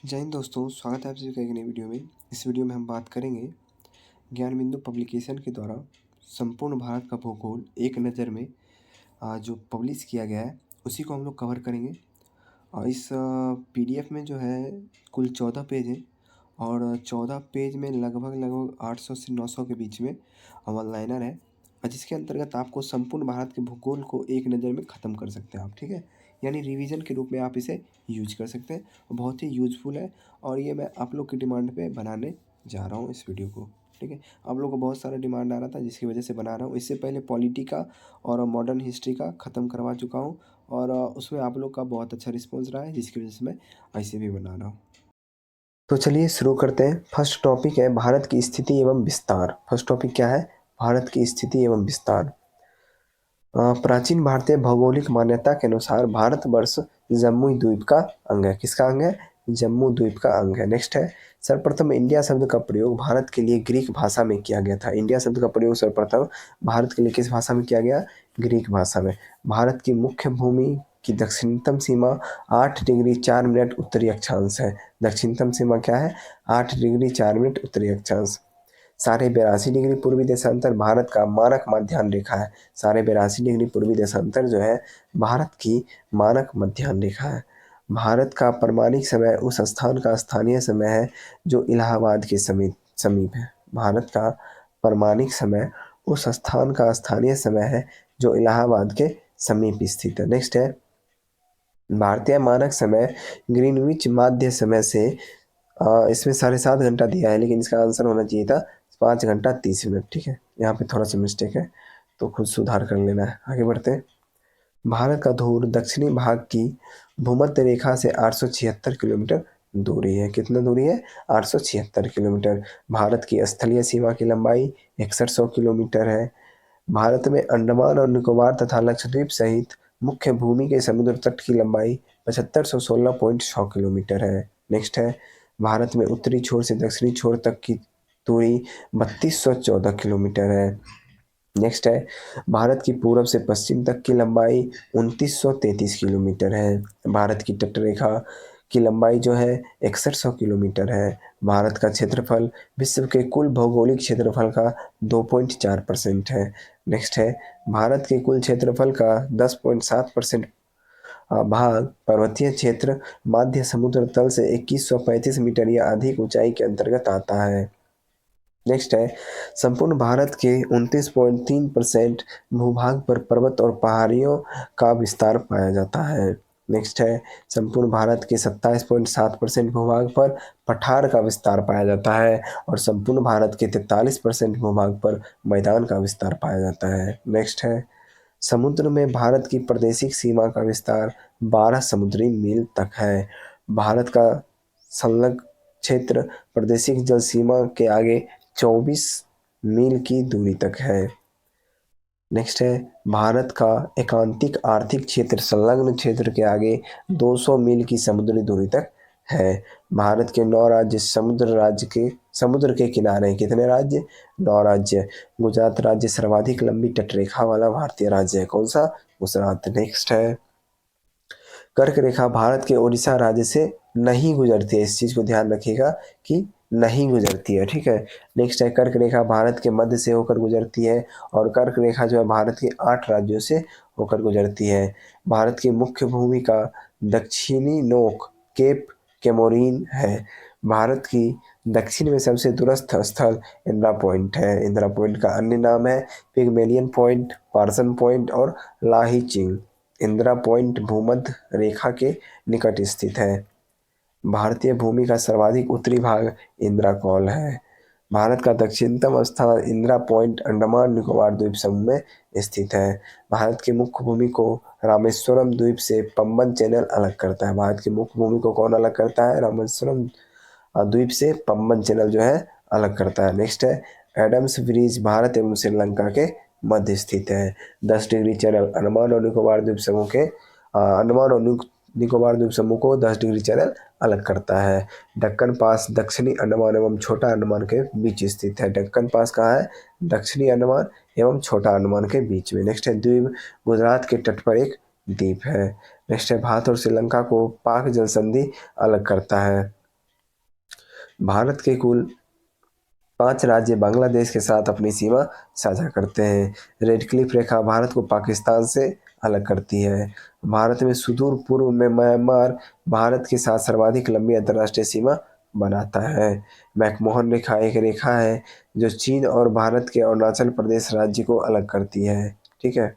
जय हिंद दोस्तों, स्वागत है आप सभी का एक नई वीडियो में। इस वीडियो में हम बात करेंगे ज्ञान बिंदु पब्लिकेशन के द्वारा संपूर्ण भारत का भूगोल एक नज़र में जो पब्लिश किया गया है उसी को हम लोग कवर करेंगे। और इस पीडीएफ में जो है कुल 14 पेज हैं और 14 पेज में लगभग 800 से 900 के बीच में वन लाइनर है, और जिसके अंतर्गत आपको संपूर्ण भारत के भूगोल को एक नज़र में ख़त्म कर सकते हैं आप, ठीक है। यानी रिवीजन के रूप में आप इसे यूज कर सकते हैं और बहुत ही यूजफुल है। और ये मैं आप लोग की डिमांड पे बनाने जा रहा हूँ इस वीडियो को, ठीक है। आप लोग को बहुत सारा डिमांड आ रहा था जिसकी वजह से बना रहा हूँ। इससे पहले पॉलिटी का और मॉडर्न हिस्ट्री का ख़त्म करवा चुका हूँ और उसमें आप लोग का बहुत अच्छा रिस्पॉन्स रहा है, जिसकी वजह से मैं ऐसे भी बना रहा हूँ। तो चलिए शुरू करते हैं। फर्स्ट टॉपिक है भारत की स्थिति एवं विस्तार। फर्स्ट टॉपिक क्या है? भारत की स्थिति एवं विस्तार। प्राचीन भारतीय भौगोलिक मान्यता के अनुसार भारतवर्ष जम्मू द्वीप का अंग है। किसका अंग है? जम्मू द्वीप का अंग है। नेक्स्ट है, सर्वप्रथम इंडिया शब्द का प्रयोग भारत के लिए ग्रीक भाषा में किया गया था। इंडिया शब्द का प्रयोग सर्वप्रथम भारत के लिए किस भाषा में किया गया? ग्रीक भाषा में। भारत की मुख्य भूमि की दक्षिणतम सीमा 8 डिग्री 4 मिनट उत्तरी अक्षांश है। दक्षिणतम सीमा क्या है? 8 डिग्री 4 मिनट उत्तरी अक्षांश। 82.5 डिग्री पूर्वी देशांतर भारत का मानक मध्याह्न रेखा है। 82.5 डिग्री पूर्वी देशांतर जो है भारत की मानक मध्याह्न रेखा है। भारत का प्रमाणिक समय उस स्थान का स्थानीय समय है जो इलाहाबाद के समीप है। भारत का प्रमाणिक समय उस स्थान का स्थानीय समय है जो इलाहाबाद के समीप स्थित है। नेक्स्ट है, भारतीय मानक समय ग्रीनविच माध्य समय से इसमें 7.5 घंटा दिया है, लेकिन इसका आंसर होना चाहिए था 5 घंटा 30 मिनट, ठीक है। यहाँ पे थोड़ा सा मिस्टेक है तो खुद सुधार कर लेना है। आगे बढ़ते हैं। भारत का ध्रुव दक्षिणी भाग की भूमध्य रेखा से 876 किलोमीटर दूरी है। कितना दूरी है? 876 किलोमीटर। भारत की स्थलीय सीमा की लंबाई 6100 किलोमीटर है। भारत में अंडमान और निकोबार तथा लक्षद्वीप सहित मुख्य भूमि के समुद्र तट की लंबाई 7516.6 किलोमीटर है। नेक्स्ट है, भारत में उत्तरी छोर से दक्षिणी छोर तक की दूरी 3214 किलोमीटर है। नेक्स्ट है, भारत की पूर्व से पश्चिम तक की लंबाई 2933 किलोमीटर है। भारत की तटरेखा की लंबाई जो है 6100 किलोमीटर है। भारत का क्षेत्रफल विश्व के कुल भौगोलिक क्षेत्रफल का 2.4% है। नेक्स्ट है, भारत के कुल क्षेत्रफल का 10.7% भाग पर्वतीय क्षेत्र मध्य समुद्र तल से 2135 मीटर या अधिक ऊंचाई के अंतर्गत आता है। नेक्स्ट है, संपूर्ण भारत के 29.3% भूभाग पर पर्वत और पहाड़ियों का विस्तार पाया जाता है। नेक्स्ट है, संपूर्ण भारत के 27.7% भूभाग पर पठार का विस्तार पाया जाता है और संपूर्ण भारत के 43% भूभाग पर मैदान का विस्तार पाया जाता है। नेक्स्ट है, समुद्र में भारत की प्रादेशिक सीमा का विस्तार 12 समुद्री मील तक है। भारत का संलग्न क्षेत्र प्रादेशिक जल सीमा के आगे 24 मील की दूरी तक है। नेक्स्ट है, भारत का एकांतिक आर्थिक क्षेत्र संलग्न क्षेत्र के आगे 200 मील की समुद्री दूरी तक है। भारत के 9 राज्य समुद्र के किनारे हैं। कितने राज्य? 9 राज्य। गुजरात राज्य सर्वाधिक लंबी तटरेखा वाला भारतीय राज्य है। कौन सा? गुजरात। नेक्स्ट है, कर्क रेखा भारत के उड़ीसा राज्य से नहीं गुजरती है। इस चीज को ध्यान रखिएगा कि नहीं गुजरती है, ठीक है। नेक्स्ट है, कर्क रेखा भारत के मध्य से होकर गुजरती है और कर्क रेखा जो है भारत के 8 राज्यों से होकर गुजरती है। भारत की मुख्य भूमि का दक्षिणी नोक केप केमोरीन है। भारत की दक्षिण में सबसे दूरस्थ स्थल इंदिरा पॉइंट है। इंदिरा पॉइंट का अन्य नाम है पिगमेलियन पॉइंट, पार्सन पॉइंट और लाही चिंग। इंदिरा पॉइंट भूमध्य रेखा के निकट स्थित है। भारतीय भूमि का सर्वाधिक उत्तरी भाग इंदिरा कौल है। भारत का दक्षिणतम स्थान इंदिरा पॉइंट अंडमान निकोबार द्वीप समूह में स्थित है। भारत की मुख्य भूमि को रामेश्वरम द्वीप से पंबन चैनल अलग करता है। भारत की मुख्य भूमि को कौन अलग करता है? रामेश्वरम द्वीप से पंबन चैनल जो है अलग करता है। नेक्स्ट है, एडम्स ब्रिज भारत एवं श्रीलंका के मध्य स्थित है। 10 डिग्री चैनल अंडमान और निकोबार द्वीप समूह के अंडमान और निकोबार द्वीप समूह को 10 डिग्री चैनल अलग करता है। दक्कन पास दक्षिणी अंडमान एवं छोटा अंडमान के बीच स्थित है। दक्कन पास कहाँ है? दक्षिणी अंडमान एवं छोटा अंडमान के बीच में। नेक्स्ट है, द्वीप गुजरात के तट पर एक द्वीप है। नेक्स्ट है, भारत और श्रीलंका को पाक जल संधि अलग करता है। भारत के कुल 5 राज्य बांग्लादेश के साथ अपनी सीमा साझा करते हैं। रेड क्लिफ रेखा भारत को पाकिस्तान से अलग करती है। भारत में सुदूर पूर्व में म्यांमार भारत के साथ सर्वाधिक लंबी अंतर्राष्ट्रीय सीमा बनाता है। मैकमोहन रेखा एक रेखा है जो चीन और भारत के अरुणाचल प्रदेश राज्य को अलग करती है। ठीक है,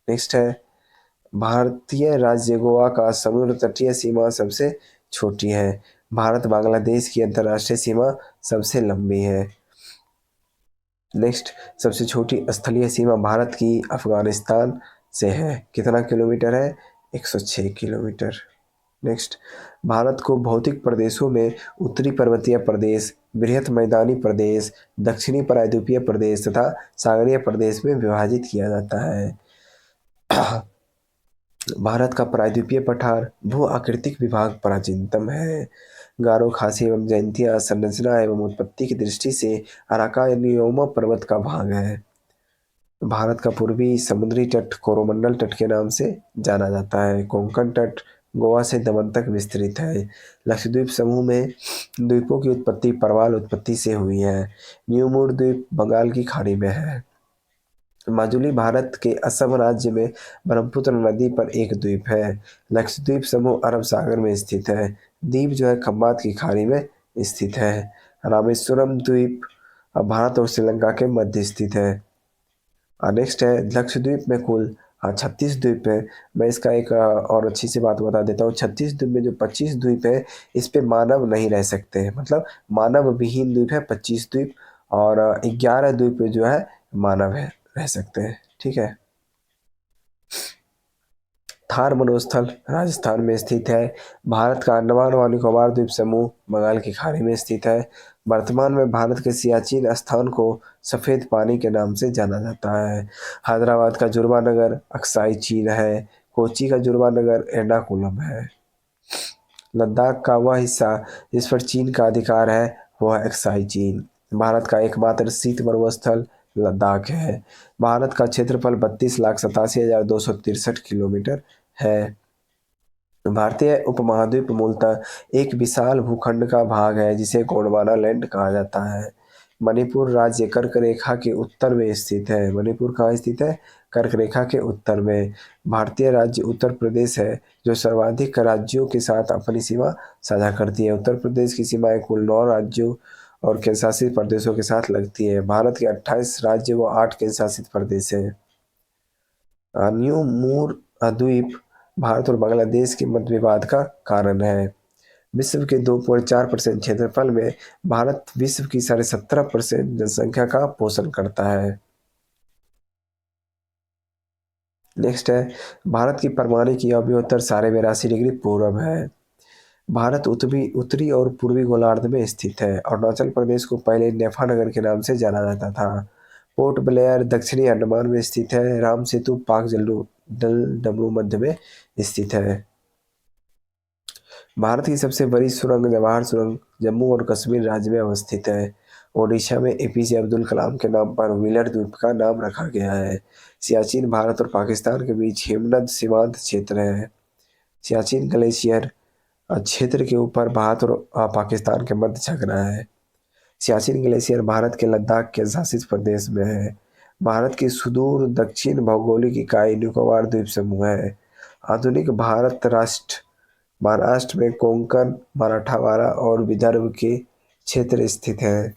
नेक्स्ट है भारतीय राज्य गोवा का समुद्र तटीय सीमा सबसे छोटी है। भारत बांग्लादेश की अंतर्राष्ट्रीय सीमा सबसे लंबी है। नेक्स्ट, सबसे छोटी स्थलीय सीमा भारत की अफगानिस्तान से है। कितना किलोमीटर है? 106 किलोमीटर। नेक्स्ट, भारत को भौतिक प्रदेशों में उत्तरी पर्वतीय प्रदेश, बृहत मैदानी प्रदेश, दक्षिणी प्रायद्वीपीय प्रदेश तथा सागरीय प्रदेश में विभाजित किया जाता है। भारत का प्रायद्वीपीय पठार भू आकृतिक विभाग प्राचीनतम है। गारो, खासी एवं जयंतिया संरचना एवं उत्पत्ति की दृष्टि से अराकानियोमा पर्वत का भाग है। भारत का पूर्वी समुद्री तट कोरोमंडल तट के नाम से जाना जाता है। कोंकण तट गोवा से दमन तक विस्तृत है। लक्षद्वीप समूह में द्वीपों की उत्पत्ति परवाल उत्पत्ति से हुई है। न्यूमूर द्वीप बंगाल की खाड़ी में है। माजुली भारत के असम राज्य में ब्रह्मपुत्र नदी पर एक द्वीप है। लक्षद्वीप समूह अरब सागर में स्थित है। द्वीप जो है खंबात की खाड़ी में स्थित है। रामेश्वरम द्वीप भारत और श्रीलंका के मध्य स्थित है। नेक्स्ट है लक्षद्वीप में कुल 36 द्वीप है। मैं इसका एक और अच्छी सी बात बता देता हूँ। 36 द्वीप में जो 25 द्वीप है इस पे मानव नहीं रह सकते हैं, मतलब मानव विहीन द्वीप है 25 द्वीप, और 11 द्वीप पे जो है मानव है रह सकते हैं। ठीक है, थार मनोस्थल राजस्थान में स्थित है। भारत का अंडमान और निकोबार द्वीप समूह बंगाल की खाड़ी में स्थित है। वर्तमान में भारत के सियाचिन स्थान को सफ़ेद पानी के नाम से जाना जाता है। हैदराबाद का जुर्मा नगर अक्साई चीन है। कोची का जुर्मा नगर एर्नाकुलम है। लद्दाख का वह हिस्सा जिस पर चीन का अधिकार है वह अक्साई चीन। भारत का एकमात्र शीत मरुस्थल लद्दाख है। भारत का क्षेत्रफल 32,87,263 किलोमीटर है। भारतीय उपमहाद्वीप मूलतः एक विशाल भूखंड का भाग है जिसे गोंडवाना लैंड कहा जाता है। मणिपुर राज्य कर्क रेखा के उत्तर में स्थित है। मणिपुर कहाँ स्थित है? कर्क रेखा के उत्तर में। भारतीय राज्य उत्तर प्रदेश है जो सर्वाधिक राज्यों के साथ अपनी सीमा साझा करती है। उत्तर प्रदेश की सीमाएं कुल 9 राज्यों और केंद्र शासित प्रदेशों के साथ लगती है। भारत के 28 राज्य व 8 केंद्र शासित प्रदेश हैं। न्यू मूर द्वीप भारत और बांग्लादेश के मध्य विवाद का कारण है। विश्व के 2.4% क्षेत्रफल में भारत विश्व की 17.5% जनसंख्या का पोषण करता है। नेक्स्ट है भारत की परमाणु अभ्युत्तर 82.5 डिग्री पूर्व है। भारत उत्तरी और पूर्वी गोलार्ध में स्थित है। अरुणाचल प्रदेश को पहले नेफा नगर के नाम से जाना जाता था। पोर्ट ब्लेयर दक्षिणी अंडमान में स्थित है। राम सेतु पाक जल डमरू मध्य में स्थित है। भारत की सबसे बड़ी सुरंग जवाहर सुरंग जम्मू और कश्मीर राज्य में अवस्थित है। ओडिशा में एपीजे अब्दुल कलाम के नाम पर व्हीलर द्वीप का नाम रखा गया है। सियाचिन भारत और पाकिस्तान के बीच हिमनद सीमांत क्षेत्र है। सियाचिन ग्लेशियर क्षेत्र के ऊपर भारत और पाकिस्तान के मध्य छक रहा है। सियाचिन ग्लेशियर भारत के लद्दाख के शासित प्रदेश में है। भारत की सुदूर दक्षिण भौगोलिक इकाई निकोबार द्वीप समूह है। आधुनिक भारत राष्ट्र महाराष्ट्र में कोंकण, मराठवाड़ा और विदर्भ के क्षेत्र स्थित हैं।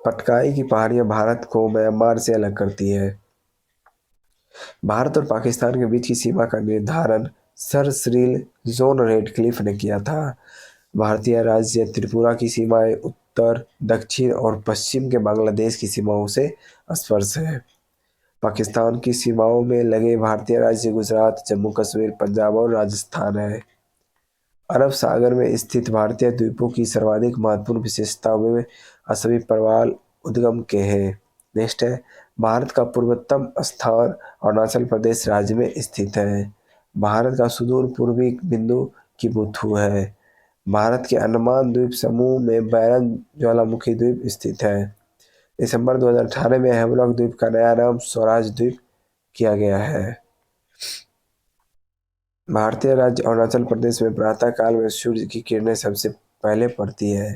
पटकाई की पहाड़ियां भारत को म्यांमार से अलग करती है। भारत और पाकिस्तान के बीच की सीमा का निर्धारण सर सिरिल जॉन रेडक्लिफ ने किया था। भारतीय राज्य त्रिपुरा की सीमाएं उत्तर, दक्षिण और पश्चिम के बांग्लादेश की सीमाओं से स्पर्श है। पाकिस्तान की सीमाओं में लगे भारतीय राज्य गुजरात, जम्मू कश्मीर, पंजाब और राजस्थान है। अरब सागर में स्थित भारतीय द्वीपों की सर्वाधिक महत्वपूर्ण विशेषता वे असमी प्रवाल उद्गम के हैं। नेक्स्ट है भारत का पूर्वोत्तम स्थान अरुणाचल प्रदेश राज्य में स्थित है। भारत का सुदूर पूर्वी बिंदु किबुथु है। भारत के अंडमान द्वीप समूह में बैरन ज्वालामुखी द्वीप स्थित है। दिसंबर 2018 में हेवलॉक द्वीप का नया नाम स्वराज द्वीप किया गया है। भारतीय राज्य अरुणाचल प्रदेश में प्रातः काल में सूर्य की किरणें सबसे पहले पड़ती है।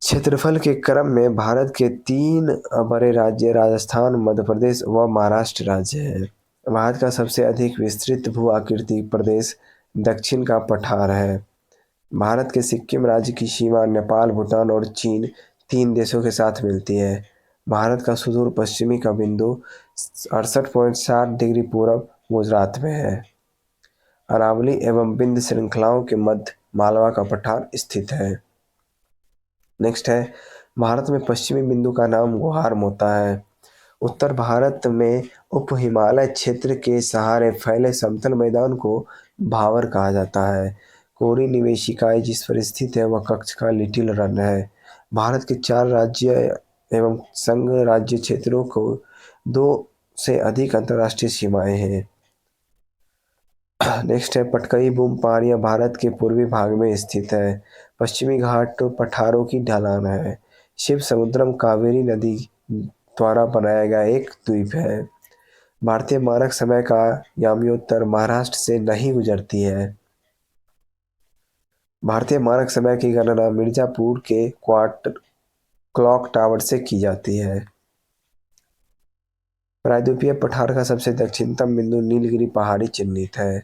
क्षेत्रफल के क्रम में भारत के तीन बड़े राज्य राजस्थान, मध्य प्रदेश व महाराष्ट्र राज्य है। भारत का सबसे अधिक विस्तृत भू आकृति प्रदेश दक्षिण का पठार है। भारत के सिक्किम राज्य की सीमा नेपाल, भूटान और चीन तीन देशों के साथ मिलती है। भारत का सुदूर पश्चिमी का बिंदु 68.7 डिग्री पूरब गुजरात में है। अरावली एवं विंध्य श्रृंखलाओं के मध्य मालवा का पठार स्थित है। नेक्स्ट है, भारत में पश्चिमी बिंदु का नाम गुहार मोता है। उत्तर भारत में उप हिमालय क्षेत्र के सहारे फैले समतल मैदान को भावर कहा जाता है। कोरी निवेशिकाएं जिस पर स्थित है वह कच्छ का लिटिल रन है। भारत के 4 राज्य एवं संघ राज्य क्षेत्रों को 2 से अधिक अंतर्राष्ट्रीय सीमाएं हैं। नेक्स्ट है, पटकई बूम पहाड़ियाँ भारत के पूर्वी भाग में स्थित है। पश्चिमी घाट पठारों की ढलान है। शिव समुद्रम कावेरी नदी द्वारा बनाया गया एक द्वीप है। भारतीय मानक समय का याम्योत्तर महाराष्ट्र से नहीं गुजरती है। भारतीय मानक समय की गणना मिर्जापुर के क्वार्टर क्लॉक टावर से की जाती है। प्रायद्वीपीय पठार का सबसे दक्षिणतम बिंदु नीलगिरी पहाड़ी चिन्हित है।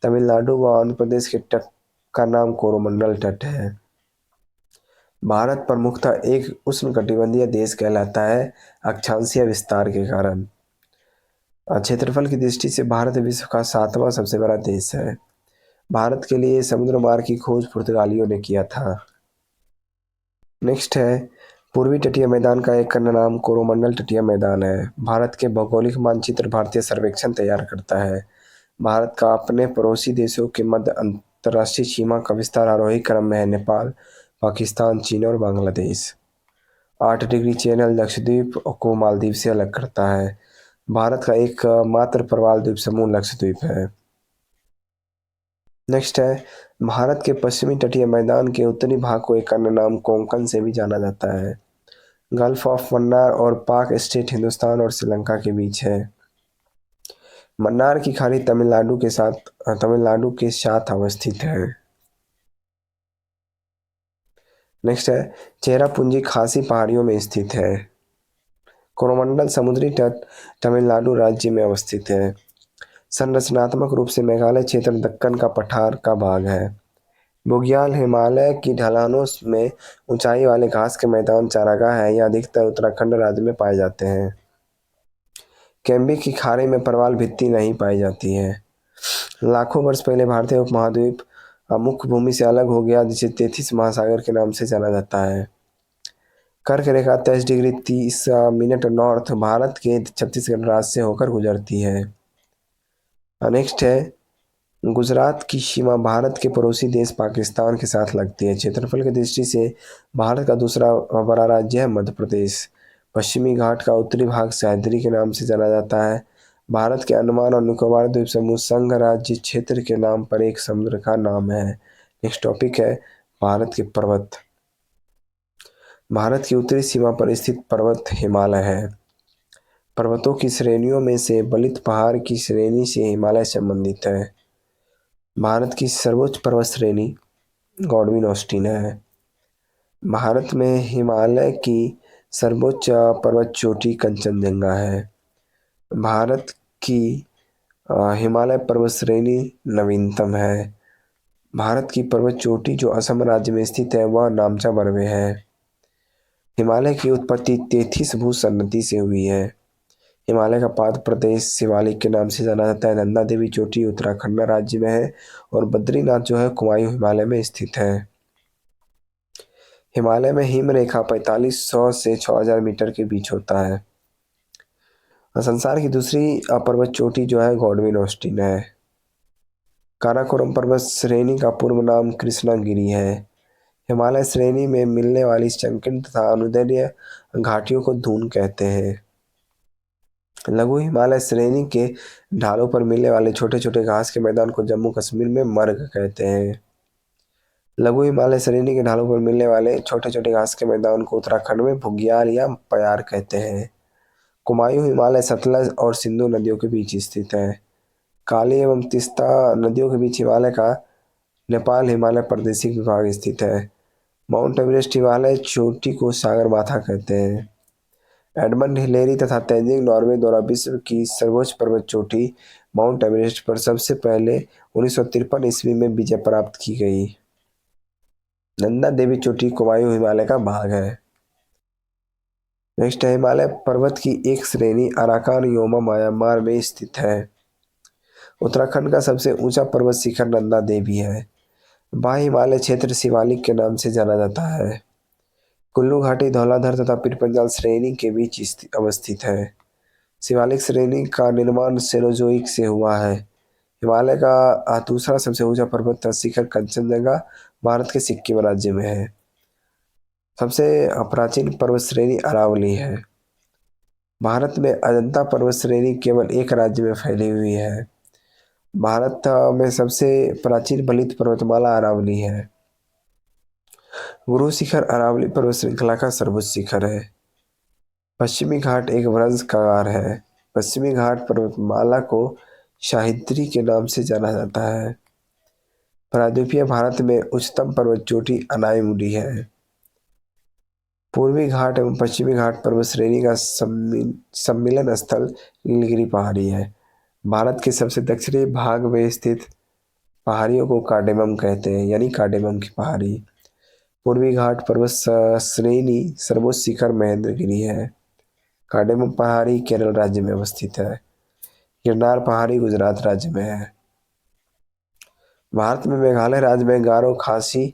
तमिलनाडु व आंध्र प्रदेश के तट का नाम कोरोमंडल तट है। भारत प्रमुखतः एक उष्णकटिबंधीय देश कहलाता है अक्षांशीय विस्तार के कारण। क्षेत्रफल की दृष्टि से भारत विश्व का 7वां सबसे बड़ा देश है। भारत के लिए समुद्र मार्ग की खोज पुर्तगालियों ने किया था। नेक्स्ट है, पूर्वी तटीय मैदान का एक अन्य नाम कोरोमंडल तटीय मैदान है। भारत के भौगोलिक मानचित्र भारतीय सर्वेक्षण तैयार करता है। भारत का अपने पड़ोसी देशों के मध्य अंतर्राष्ट्रीय सीमा का विस्तार आरोही क्रम में है। नेपाल, पाकिस्तान, चीन और बांग्लादेश। 8 डिग्री चैनल लक्षद्वीप को मालदीव से अलग करता है। भारत का एक मात्र प्रवाल द्वीप समूह लक्षद्वीप है। नेक्स्ट है, भारत के पश्चिमी तटीय मैदान के उत्तरी भाग को एक अन्य नाम कोंकण से भी जाना जाता है। गल्फ ऑफ मन्नार और पाक स्टेट हिंदुस्तान और श्रीलंका के बीच है। मन्नार की खाड़ी तमिलनाडु के साथ अवस्थित है। नेक्स्ट है, चेरापूंजी खासी पहाड़ियों में स्थित है। कोरोमंडल समुद्री तट तमिलनाडु राज्य में अवस्थित है। संरचनात्मक रूप से मेघालय क्षेत्र दक्कन का पठार का भाग है। बुग्याल हिमालय की ढलानों में ऊंचाई वाले घास के मैदान चारागाह है। यह अधिकतर उत्तराखंड राज्य में पाए जाते हैं। कैम्बी की खाड़ी में प्रवाल भित्ति नहीं पाई जाती है। लाखों वर्ष पहले भारतीय उपमहाद्वीप मुख्य भूमि से अलग हो गया, जिसे 33 महासागर के नाम से जाना जाता है। कर्क रेखा 23 डिग्री 30 मिनट नॉर्थ भारत के छत्तीसगढ़ राज्य से होकर गुजरती है। नेक्स्ट है, गुजरात की सीमा भारत के पड़ोसी देश पाकिस्तान के साथ लगती है। क्षेत्रफल की दृष्टि से भारत का दूसरा बड़ा राज्य है मध्य प्रदेश। पश्चिमी घाट का उत्तरी भाग सह्याद्री के नाम से जाना जाता है। भारत के अंडमान और निकोबार द्वीप समूह संघ राज्य क्षेत्र के नाम पर एक समुद्र का नाम है। नेक्स्ट टॉपिक है, भारत के पर्वत। भारत की उत्तरी सीमा पर स्थित पर्वत हिमालय है। पर्वतों की श्रेणियों में से बलित पहाड़ की श्रेणी से हिमालय संबंधित है। भारत की सर्वोच्च पर्वत श्रेणी गॉडविन ऑस्टिन है। भारत में हिमालय की सर्वोच्च पर्वत चोटी कंचनजंगा है। भारत की हिमालय पर्वत श्रेणी नवीनतम है। भारत की पर्वत चोटी जो असम राज्य में स्थित है वह नामचा बर्वे है। हिमालय की उत्पत्ति 33 भूसन्नति से हुई है। हिमालय का पाद प्रदेश शिवालिक के नाम से जाना जाता है। नंदा देवी चोटी उत्तराखंड राज्य में है और बद्रीनाथ जो है कुमायूं हिमालय में स्थित है। हिमालय में हिम रेखा 4500 से 6000 मीटर के बीच होता है। संसार की दूसरी पर्वत चोटी जो है गॉडविन ऑस्टिन है। काराकोरम पर्वत श्रेणी का पूर्व नाम कृष्णागिरी है। हिमालय श्रेणी में मिलने वाली संकीर्ण तथा अनुदैर्ध्य घाटियों को धून कहते हैं। लघु हिमालय श्रेणी के ढालों पर मिलने वाले छोटे छोटे घास के मैदान को जम्मू कश्मीर में मर्ग कहते हैं। लघु हिमालय श्रेणी के ढालों पर मिलने वाले छोटे छोटे घास के मैदान को उत्तराखंड में भुग्याल या पयार कहते हैं। कुमायूं हिमालय सतलज और सिंधु नदियों के बीच स्थित है। काली एवं तीस्ता नदियों के बीच हिमालय का नेपाल हिमालय प्रादेशिक विभाग स्थित है। माउंट एवरेस्ट हिमालय चोटी को सागरमाथा कहते हैं। एडमंड हिलेरी तथा तेंजिंग नॉर्वे द्वारा विश्व की सर्वोच्च पर्वत चोटी माउंट एवरेस्ट पर सबसे पहले 1953 ईस्वी में विजय प्राप्त की गई। नंदा देवी चोटी कुमायूं हिमालय का भाग है। नेक्स्ट है हिमालय पर्वत की एक श्रेणी अराकान योमा म्यांमार में स्थित है। उत्तराखंड का सबसे ऊंचा पर्वत शिखर नंदा देवी है। बाह्य हिमालय क्षेत्र शिवालिक के नाम से जाना जाता है। कुल्लू घाटी धौलाधर तथा पीर पंजाल श्रेणी के बीच अवस्थित है। शिवालिक श्रेणी का निर्माण सेनोजोइक से हुआ है। हिमालय का दूसरा सबसे ऊंचा पर्वत शिखर कंचनजंगा भारत के सिक्किम राज्य में है। सबसे प्राचीन पर्वत श्रेणी अरावली है। भारत में अजंता पर्वत श्रेणी केवल एक राज्य में फैली हुई है। भारत में सबसे प्राचीन बलित पर्वतमाला अरावली है। गुरु शिखर अरावली पर्वत श्रृंखला का सर्वोच्च शिखर है। पश्चिमी घाट एक वृक्षकार है। पश्चिमी घाट पर्वतमाला को शाहिद्री के नाम से जाना जाता है। प्रायद्वीपीय भारत में उच्चतम पर्वत चोटी अनाईमुडी है। पूर्वी घाट एवं पश्चिमी घाट पर्वत श्रेणी का सम्मिलन स्थल नीलगिरी पहाड़ी है। भारत के सबसे दक्षिणी भाग में स्थित पहाड़ियों को कार्डेमम कहते हैं, यानी कार्डेमम की पहाड़ी। पूर्वी घाट पर्वत श्रेणी सर्वोच्च शिखर महेंद्रगिरी है। कार्डेमम पहाड़ी केरल राज्य में अवस्थित है। गिरनार पहाड़ी गुजरात राज्य में है। भारत में मेघालय राज्य में गारो खासी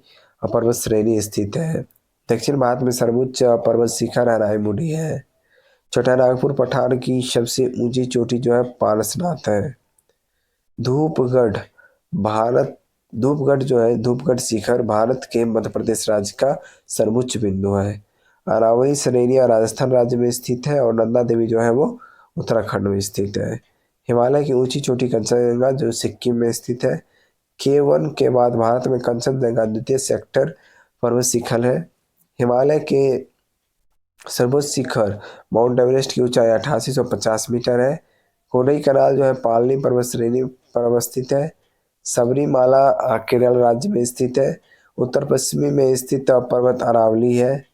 पर्वत श्रेणी स्थित है। दक्षिण भारत में सर्वोच्च पर्वत शिखर अनाईमुडी है। छोटा नागपुर पठार की सबसे ऊंची चोटी जो है पारसनाथ है। धूपगढ़ भारत धूपगढ़ जो है धूपगढ़ शिखर भारत के मध्य प्रदेश राज्य का सर्वोच्च बिंदु है। अरावली श्रेणी राजस्थान राज्य में स्थित है और नंदा देवी जो है वो उत्तराखंड में स्थित है। हिमालय की ऊंची चोटी कंचनजंगा जो सिक्किम में स्थित है। K1 के बाद भारत में कंचनजंगा द्वितीय सेक्टर पर्वत शिखर है। हिमालय के सर्वोच्च शिखर माउंट एवरेस्ट की ऊंचाई 8850 मीटर है। कोडई कनाल जो है पालनी पर्वत श्रेणी पर अवस्थित है। सबरीमाला केरल राज्य में स्थित है। उत्तर पश्चिमी में स्थित पर्वत अरावली है।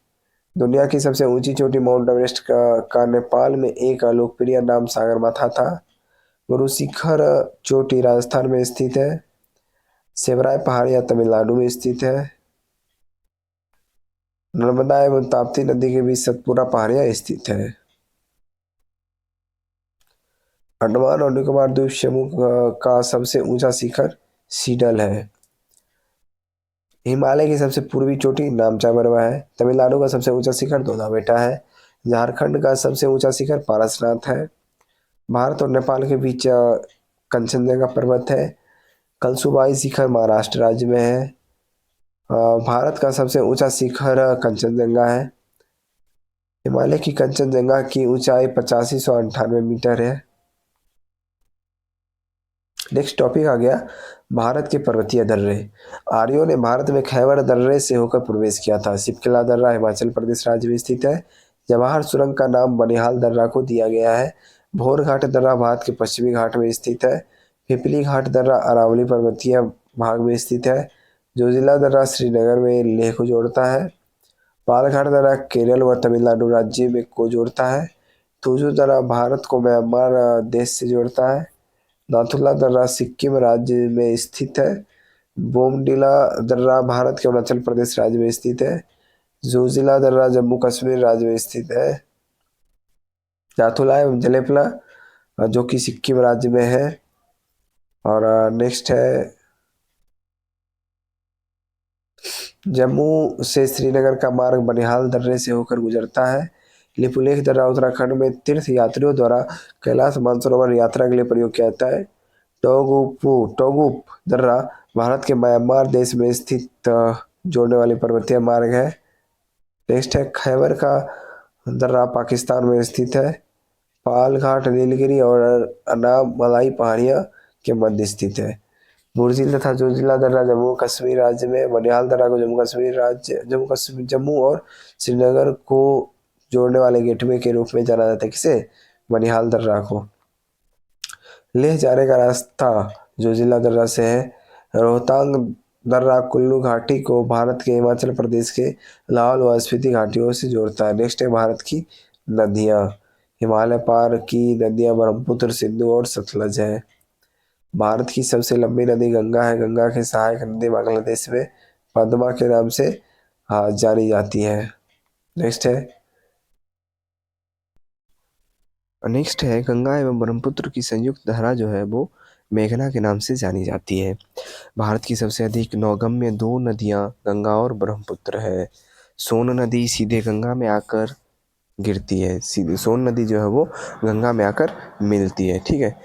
दुनिया की सबसे ऊंची चोटी माउंट एवरेस्ट का नेपाल में एक लोकप्रिय नाम सागरमाथा था। गुरु शिखर चोटी राजस्थान में स्थित है। सेवराय पहाड़ियां तमिलनाडु में स्थित है। नर्मदा एवं ताप्ती नदी के बीच सतपुरा पहाड़ियां स्थित है। अंडमान और निकोबार द्वीप समूह का सबसे ऊंचा शिखर सीडल है। हिमालय की सबसे पूर्वी चोटी नामचा बरवा है। तमिलनाडु का सबसे ऊंचा शिखर दोदाबेटा है। झारखंड का सबसे ऊंचा शिखर पारसनाथ है। भारत और नेपाल के बीच कंचनजंगा पर्वत है। कलसुबाई शिखर महाराष्ट्र राज्य में है। भारत का सबसे ऊंचा शिखर कंचनजंगा है। हिमालय की कंचनजंगा की ऊंचाई 8598 मीटर है। नेक्स्ट टॉपिक आ गया भारत के पर्वतीय दर्रे। आर्यों ने भारत में खैबर दर्रे से होकर प्रवेश किया था। सिपकिला दर्रा हिमाचल प्रदेश राज्य में स्थित है। जवाहर सुरंग का नाम बनिहाल दर्रा को दिया गया है। भोर घाट दर्रा भारत के पश्चिमी घाट में स्थित है। पिपली घाट दर्रा अरावली पर्वतीय भाग में स्थित है। जोजिला दर्रा श्रीनगर में लेह को जोड़ता है। पालघाट दर्रा केरल व तमिलनाडु राज्य में को जोड़ता है। तुजू दर्रा भारत को म्यांमार देश से जोड़ता है। नाथुला दर्रा सिक्किम राज्य में स्थित है। बोमडिला दर्रा भारत के अरुणाचल प्रदेश राज्य में स्थित है। जोजिला दर्रा जम्मू कश्मीर राज्य में स्थित है। नाथुला एवं जलेपला जो कि सिक्किम राज्य में है। और नेक्स्ट है जम्मू से श्रीनगर का मार्ग बनिहाल दर्रे से होकर गुजरता है। लिपुलेख दर्रा उत्तराखंड में तीर्थ यात्रियों द्वारा कैलाश मानसरोवर यात्रा के लिए प्रयोग किया जाता है। टोगुप दर्रा भारत के म्यांमार देश में स्थित जोड़ने वाली पर्वतीय मार्ग है। नेक्स्ट है खैबर का दर्रा पाकिस्तान में स्थित है। पालघाट नीलगिरी और अनामलाई पहाड़ियां के मध्य स्थित है। बुर्जिल तथा जोजिला दर्रा जम्मू कश्मीर राज्य में। बनिहाल दर्रा को जम्मू और श्रीनगर को जोड़ने वाले गेटवे के रूप में जाना जाता है। किसे? बनिहाल दर्रा को। लेह जाने का रास्ता जोजिला दर्रा से है। रोहतांग दर्रा कुल्लू घाटी को भारत के हिमाचल प्रदेश के लाहौल व स्पीति घाटियों से जोड़ता है। नेक्स्ट है भारत की नदियाँ। हिमालय पार की नदियाँ ब्रह्मपुत्र, सिंधु और सतलज है। भारत की सबसे लंबी नदी गंगा है। गंगा की सहायक नदी बांग्लादेश में पद्मा के नाम से जानी जाती है। नेक्स्ट है गंगा एवं ब्रह्मपुत्र की संयुक्त धारा जो है वो मेघना के नाम से जानी जाती है। भारत की सबसे अधिक नौगम्य दो नदियां गंगा और ब्रह्मपुत्र है। सोन नदी सीधे गंगा में आकर गिरती है। सीधे सोन नदी जो है वो गंगा में आकर मिलती है। ठीक है।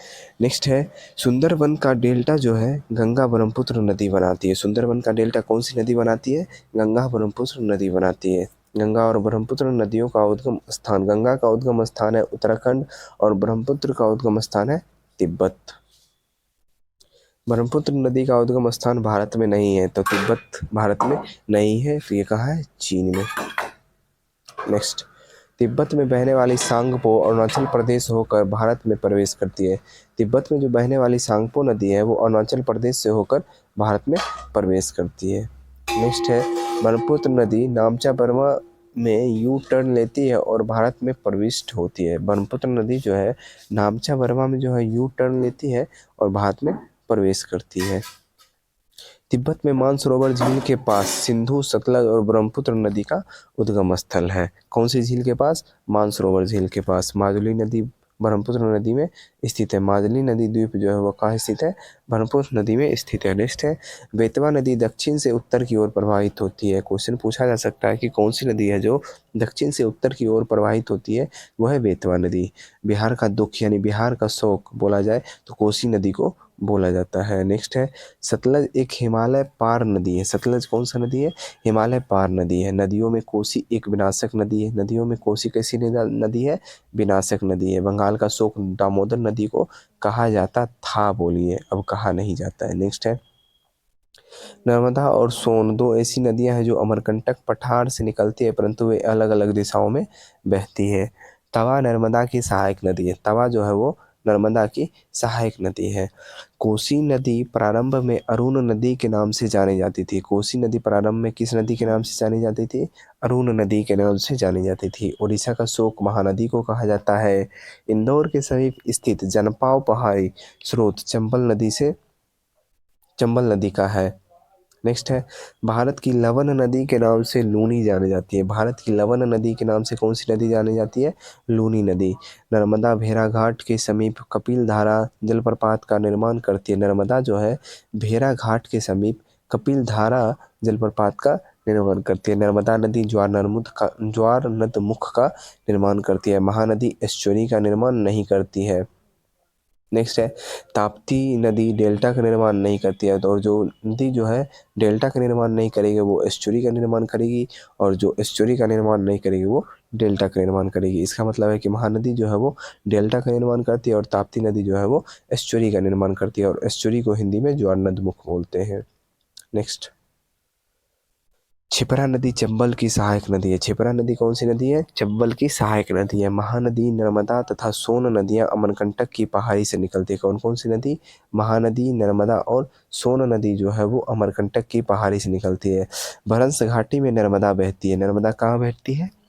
नेक्स्ट है सुंदरबन का डेल्टा जो है गंगा ब्रह्मपुत्र नदी बनाती है। सुंदरबन का डेल्टा कौन सी नदी बनाती है? गंगा ब्रह्मपुत्र नदी बनाती है। गंगा और ब्रह्मपुत्र नदियों का उद्गम स्थान, गंगा का उद्गम स्थान है उत्तराखंड और ब्रह्मपुत्र का उद्गम स्थान है तिब्बत। ब्रह्मपुत्र नदी का उद्गम स्थान भारत में नहीं है, तो तिब्बत भारत में नहीं है, तो ये कहाँ है? चीन में। नेक्स्ट, तिब्बत में बहने वाली सांगपो अरुणाचल प्रदेश होकर भारत में प्रवेश करती है। तिब्बत में जो बहने वाली सांगपो नदी है वो अरुणाचल प्रदेश से होकर भारत में प्रवेश करती है। नेक्स्ट है ब्रह्मपुत्र नदी नामचा बर्मा में यू टर्न लेती है और भारत में प्रविष्ट होती है। ब्रह्मपुत्र नदी जो है नामचा बर्मा में जो है यू टर्न लेती है और भारत में प्रवेश करती है। तिब्बत में मानसरोवर झील के पास सिंधु, सतलज और ब्रह्मपुत्र नदी का उद्गम स्थल है। कौन सी झील के पास? मानसरोवर झील के पास। माजुली नदी ब्रह्मपुत्र नदी में स्थित है। माजुली नदी द्वीप जो है वो कहाँ स्थित है? ब्रह्मपुत्र नदी में स्थित है। नेक्स्ट है बेतवा नदी दक्षिण से उत्तर की ओर प्रवाहित होती है। क्वेश्चन पूछा जा सकता है कि कौन सी नदी है जो दक्षिण से उत्तर की ओर प्रवाहित होती है? वह है बेतवा नदी। बिहार का दुख यानी बिहार का शोक बोला जाए तो कोसी नदी को बोला जाता है। नेक्स्ट है सतलज एक हिमालय पार नदी है। सतलज कौन सा नदी है? हिमालय पार नदी है। नदियों में कोसी एक विनाशक नदी है। नदियों में कोसी कैसी नदी है? विनाशक नदी है। बंगाल का शोक दामोदर नदी को कहा जाता था, बोलिए, अब कहा नहीं जाता है। नेक्स्ट है नर्मदा और सोन दो ऐसी नदियां हैं जो अमरकंटक पठार से निकलती है परंतु वे अलग अलग दिशाओं में बहती है। तवा नर्मदा की सहायक नदी है। तवा जो है वो नर्मदा की सहायक नदी है। कोसी नदी प्रारंभ में अरुण नदी के नाम से जानी जाती थी। कोसी नदी प्रारंभ में किस नदी के नाम से जानी जाती थी? अरुण नदी के नाम से जानी जाती थी। उड़ीसा का शोक महानदी को कहा जाता है। इंदौर के समीप स्थित जनपाव पहाड़ी स्रोत चंबल नदी का है। नेक्स्ट है भारत की लवन नदी के नाम से लूनी जानी जाती है। भारत की लवन नदी के नाम से कौन सी नदी जानी जाती है? लूनी नदी। नर्मदा भेड़ाघाट के समीप कपिल धारा जलप्रपात का निर्माण करती है। नर्मदा जो है भेड़ाघाट के समीप कपिल धारा जलप्रपात का निर्माण करती है। नर्मदा नदी ज्वार नदमुख का निर्माण करती है। महानदी एस्चुरी का निर्माण नहीं करती है। नेक्स्ट है ताप्ती नदी डेल्टा का निर्माण नहीं करती है। तो और जो नदी जो है डेल्टा का निर्माण नहीं करेगी वो एस्चुरी का निर्माण करेगी, और जो एस्चुरी का निर्माण नहीं करेगी वो डेल्टा का निर्माण करेगी। इसका मतलब है कि महानदी जो है वो डेल्टा का निर्माण करती है और ताप्ती नदी जो है वो एस्चुरी का निर्माण करती है, और एस्चुरी को हिंदी में ज्वार नदमुख बोलते हैं। नेक्स्ट, क्षिप्रा नदी चंबल की सहायक नदी है। क्षिप्रा नदी कौन सी नदी है? चंबल की सहायक नदी है। महानदी नर्मदा तथा सोन नदियां अमरकंटक की पहाड़ी से निकलती है। कौन कौन सी नदी? महानदी, नर्मदा और सोन नदी जो है वो अमरकंटक की पहाड़ी से निकलती है। भरंस घाटी में नर्मदा बहती है। नर्मदा कहाँ बहती है?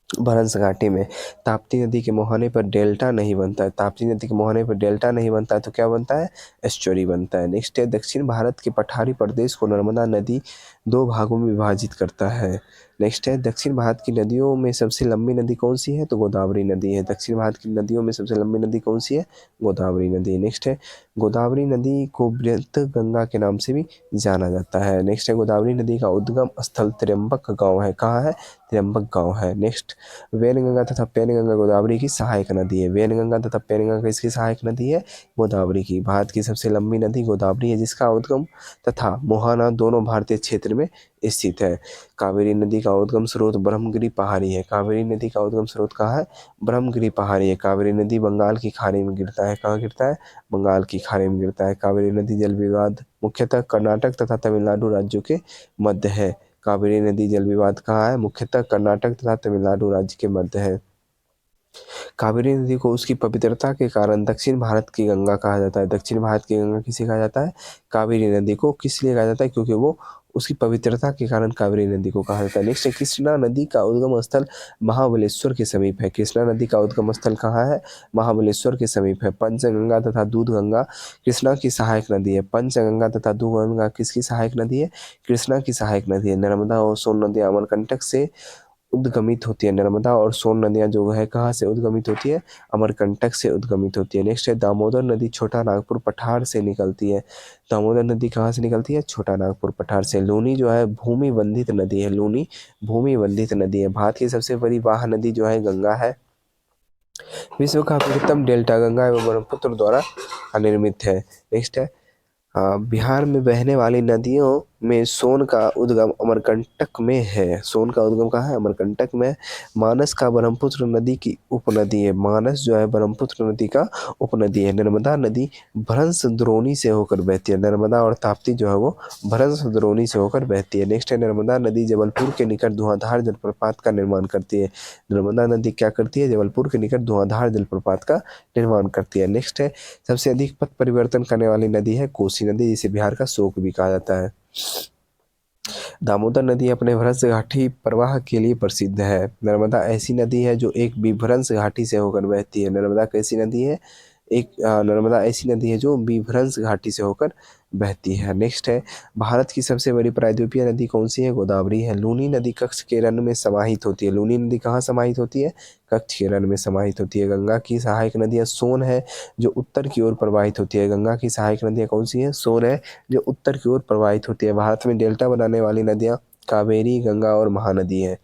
भरंस घाटी में। ताप्ती नदी के मुहाने पर डेल्टा नहीं बनता है। ताप्ती नदी के मुहाने पर डेल्टा नहीं बनता है तो क्या बनता है? एस्चुरी बनता है। नेक्स्ट है दक्षिण भारत के पठारी प्रदेश को नर्मदा नदी दो भागों में विभाजित करता है। नेक्स्ट है दक्षिण भारत की नदियों में सबसे लंबी नदी कौन सी है? तो गोदावरी नदी है। दक्षिण भारत की नदियों में सबसे लंबी नदी कौन सी है? गोदावरी नदी। नेक्स्ट है गोदावरी नदी को बृहत गंगा के नाम से भी जाना जाता है। नेक्स्ट है गोदावरी नदी का उद्गम स्थल त्र्यंबक गाँव है। कहाँ है? त्र्यंबक गाँव है। नेक्स्ट, वैनगंगा तथा पैनगंगा गोदावरी की सहायक नदी है। वैनगंगा तथा पैनगंगा किसकी सहायक नदी है? गोदावरी की। भारत की सबसे लंबी नदी गोदावरी है जिसका उद्गम तथा मुहाना दोनों भारतीय क्षेत्र में स्थित है। कावेरी नदी का उद्गम स्रोत ब्रह्मगिरी पहाड़ी है। कावेरी नदी का उद्गम स्रोत कहाँ है? ब्रह्मगिरी पहाड़ी है। कावेरी नदी बंगाल की खाड़ी में गिरता है। कहाँ गिरता है? बंगाल की खाड़ी में गिरता है। कावेरी नदी जल विवाद मुख्यतः कर्नाटक तथा तमिलनाडु राज्यों के मध्य है। कावेरी नदी जल विवाद कहाँ है? मुख्यतः कर्नाटक तथा तमिलनाडु राज्य के मध्य है। कावेरी नदी को उसकी पवित्रता के कारण दक्षिण भारत की गंगा कहा जाता है। दक्षिण भारत की गंगा किसे कहा जाता है? कावेरी नदी को किस लिए कहा जाता है? क्योंकि वो उसकी पवित्रता के कारण कावेरी नदी को कहा जाता है। नेक्स्ट है, कृष्णा नदी का उद्गम स्थल महाबलेश्वर के समीप है। कृष्णा नदी का उद्गम स्थल कहाँ है? महाबलेश्वर के समीप है। पंचगंगा तथा दूध गंगा कृष्णा की सहायक नदी है। पंचगंगा तथा दूध गंगा किसकी सहायक नदी है? कृष्णा की सहायक नदी है। नर्मदा और सोन नदियां अमरकंटक से उद्गमित होती है। नर्मदा और सोन नदियां जो है कहाँ से उद्गमित होती है? अमरकंटक से उद्गमित होती है। नेक्स्ट है, दामोदर नदी छोटा नागपुर पठार से निकलती है। दामोदर नदी कहाँ से निकलती है? छोटा नागपुर पठार से। लूनी जो है भूमि बंधित नदी है। लूनी भूमि बंधित नदी है। भारत की सबसे बड़ी वाह नदी जो है गंगा है। विश्व का बृहत्तम डेल्टा गंगा एवं ब्रह्मपुत्र द्वारा निर्मित है। नेक्स्ट है, बिहार में बहने वाली नदियों में सोन का उद्गम अमरकंटक में है। सोन का उद्गम कहाँ है? अमरकंटक में। मानस का ब्रह्मपुत्र नदी की उपनदी है। मानस जो है ब्रह्मपुत्र नदी का उपनदी है। नर्मदा नदी भ्रंश द्रोणी से होकर बहती है। नर्मदा और ताप्ती जो है वो भ्रंश द्रोणी से होकर बहती है। नेक्स्ट है, नर्मदा नदी जबलपुर के निकट धुआंधार जलप्रपात का निर्माण करती है। नर्मदा नदी क्या करती है? जबलपुर के निकट धुआंधार जलप्रपात का निर्माण करती है। नेक्स्ट है, सबसे अधिक पथ परिवर्तन करने वाली नदी है कोसी नदी, जिसे बिहार का शोक भी कहा जाता है। दामोदर नदी अपने भ्रंश घाटी प्रवाह के लिए प्रसिद्ध है। नर्मदा ऐसी नदी है जो एक विभ्रंश घाटी से होकर बहती है। नर्मदा कैसी नदी है? नर्मदा ऐसी नदी है जो विभ्रंश घाटी से होकर बहती है। नेक्स्ट है, भारत की सबसे बड़ी प्रायद्वीपीय नदी कौन सी है? गोदावरी है। लूनी नदी कच्छ के रण में समाहित होती है। लूनी नदी कहाँ समाहित होती है? कच्छ के रण में समाहित होती है। गंगा की सहायक नदियाँ सोन है जो उत्तर की ओर प्रवाहित होती है। गंगा की सहायक नदियाँ कौन सी है? सोन है जो उत्तर की ओर प्रवाहित होती है। भारत में डेल्टा बनाने वाली नदियाँ कावेरी, गंगा और महानदी है।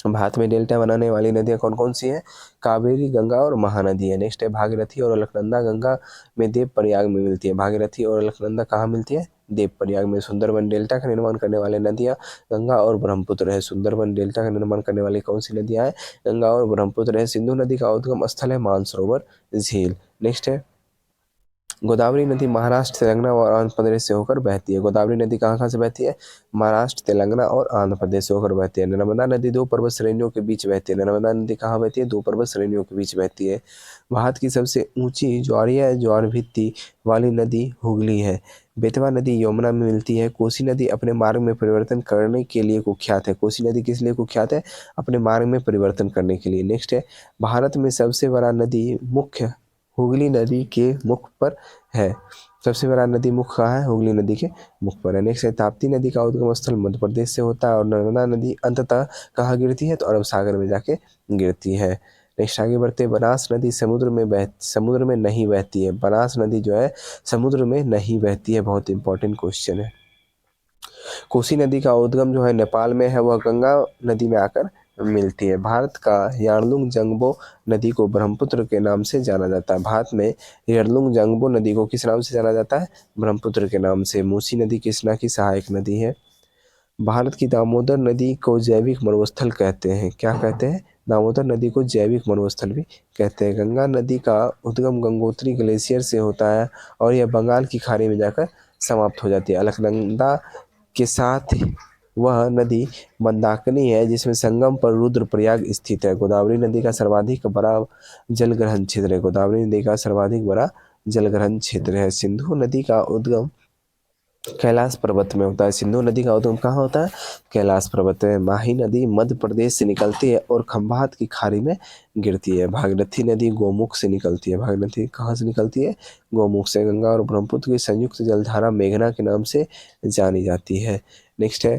भारत में डेल्टा बनाने वाली नदियाँ कौन कौन सी हैं? कावेरी, गंगा और महानदी है। नेक्स्ट है, भागीरथी और अलकनंदा गंगा में देव प्रयाग में मिलती है। भागीरथी और अलकनंदा कहाँ मिलती है? देव प्रयाग में। सुंदरबन डेल्टा का निर्माण करने वाले नदियाँ गंगा और ब्रह्मपुत्र है। सुंदरबन डेल्टा का निर्माण करने वाली कौन सी नदियाँ हैं? गंगा और ब्रह्मपुत्र है। सिंधु नदी का उद्गम स्थल है मानसरोवर झील। नेक्स्ट है, गोदावरी नदी महाराष्ट्र, तेलंगाना और आंध्र प्रदेश से होकर बहती है। गोदावरी नदी कहाँ कहाँ से बहती है? महाराष्ट्र, तेलंगाना और आंध्र प्रदेश से होकर बहती है। नर्मदा नदी दो पर्वत श्रेणियों के बीच बहती है। नर्मदा नदी कहाँ बहती है? दो पर्वत श्रेणियों के बीच बहती है। भारत की सबसे ऊंची ज्वारीय ज्वार भित्ति वाली नदी हुगली है। बेतवा नदी यमुना में मिलती है। कोसी नदी अपने मार्ग में परिवर्तन करने के लिए कुख्यात है। कोसी नदी किस लिए कुख्यात है? अपने मार्ग में परिवर्तन करने के लिए। नेक्स्ट है, भारत में सबसे बड़ा नदी मुख्य हुगली नदी के मुख पर है। सबसे बड़ा नदी मुख कहाँ है? हुगली नदी के मुख पर है। नेक्स्ट है, ताप्ती नदी का उद्गम स्थल मध्य प्रदेश से होता है और नर्मदा नदी अंततः कहाँ गिरती है? तो अरब सागर में जाके गिरती है। नेक्स्ट आगे बढ़ते हैं, बनास नदी समुद्र में नहीं बहती है। बनास नदी जो है समुद्र में नहीं बहती है। बहुत इंपॉर्टेंट क्वेश्चन है। कोसी नदी का उद्गम जो है नेपाल में है, वह गंगा नदी में आकर मिलती है। भारत का यार्लुंग जंगबो नदी को ब्रह्मपुत्र के नाम से जाना जाता है। भारत में यार्लुंग जंगबो नदी को किस नाम से जाना जाता है? ब्रह्मपुत्र के नाम से। मूसी नदी कृष्णा की सहायक नदी है। भारत की दामोदर नदी को जैविक मरुस्थल कहते हैं। क्या कहते हैं? दामोदर नदी को जैविक मरुस्थल भी कहते हैं। गंगा नदी का उद्गम गंगोत्री ग्लेशियर से होता है और यह बंगाल की खाड़ी में जाकर समाप्त हो जाती है। अलकनंदा के साथ वह नदी मंदाकिनी है जिसमें संगम पर रुद्रप्रयाग स्थित है। गोदावरी नदी का सर्वाधिक बड़ा जलग्रहण क्षेत्र है। गोदावरी नदी का सर्वाधिक बड़ा जलग्रहण क्षेत्र है। सिंधु नदी का उद्गम कैलाश पर्वत में होता है। सिंधु नदी का उद्गम कहाँ होता है? कैलाश पर्वत में। माही नदी मध्य प्रदेश से निकलती है और खंभात की खाड़ी में गिरती है। भागीरथी नदी गोमुख से निकलती है। भागीरथी कहाँ से निकलती है? गोमुख से। गंगा और ब्रह्मपुत्र की संयुक्त जलधारा मेघना के नाम से जानी जाती है। नेक्स्ट है,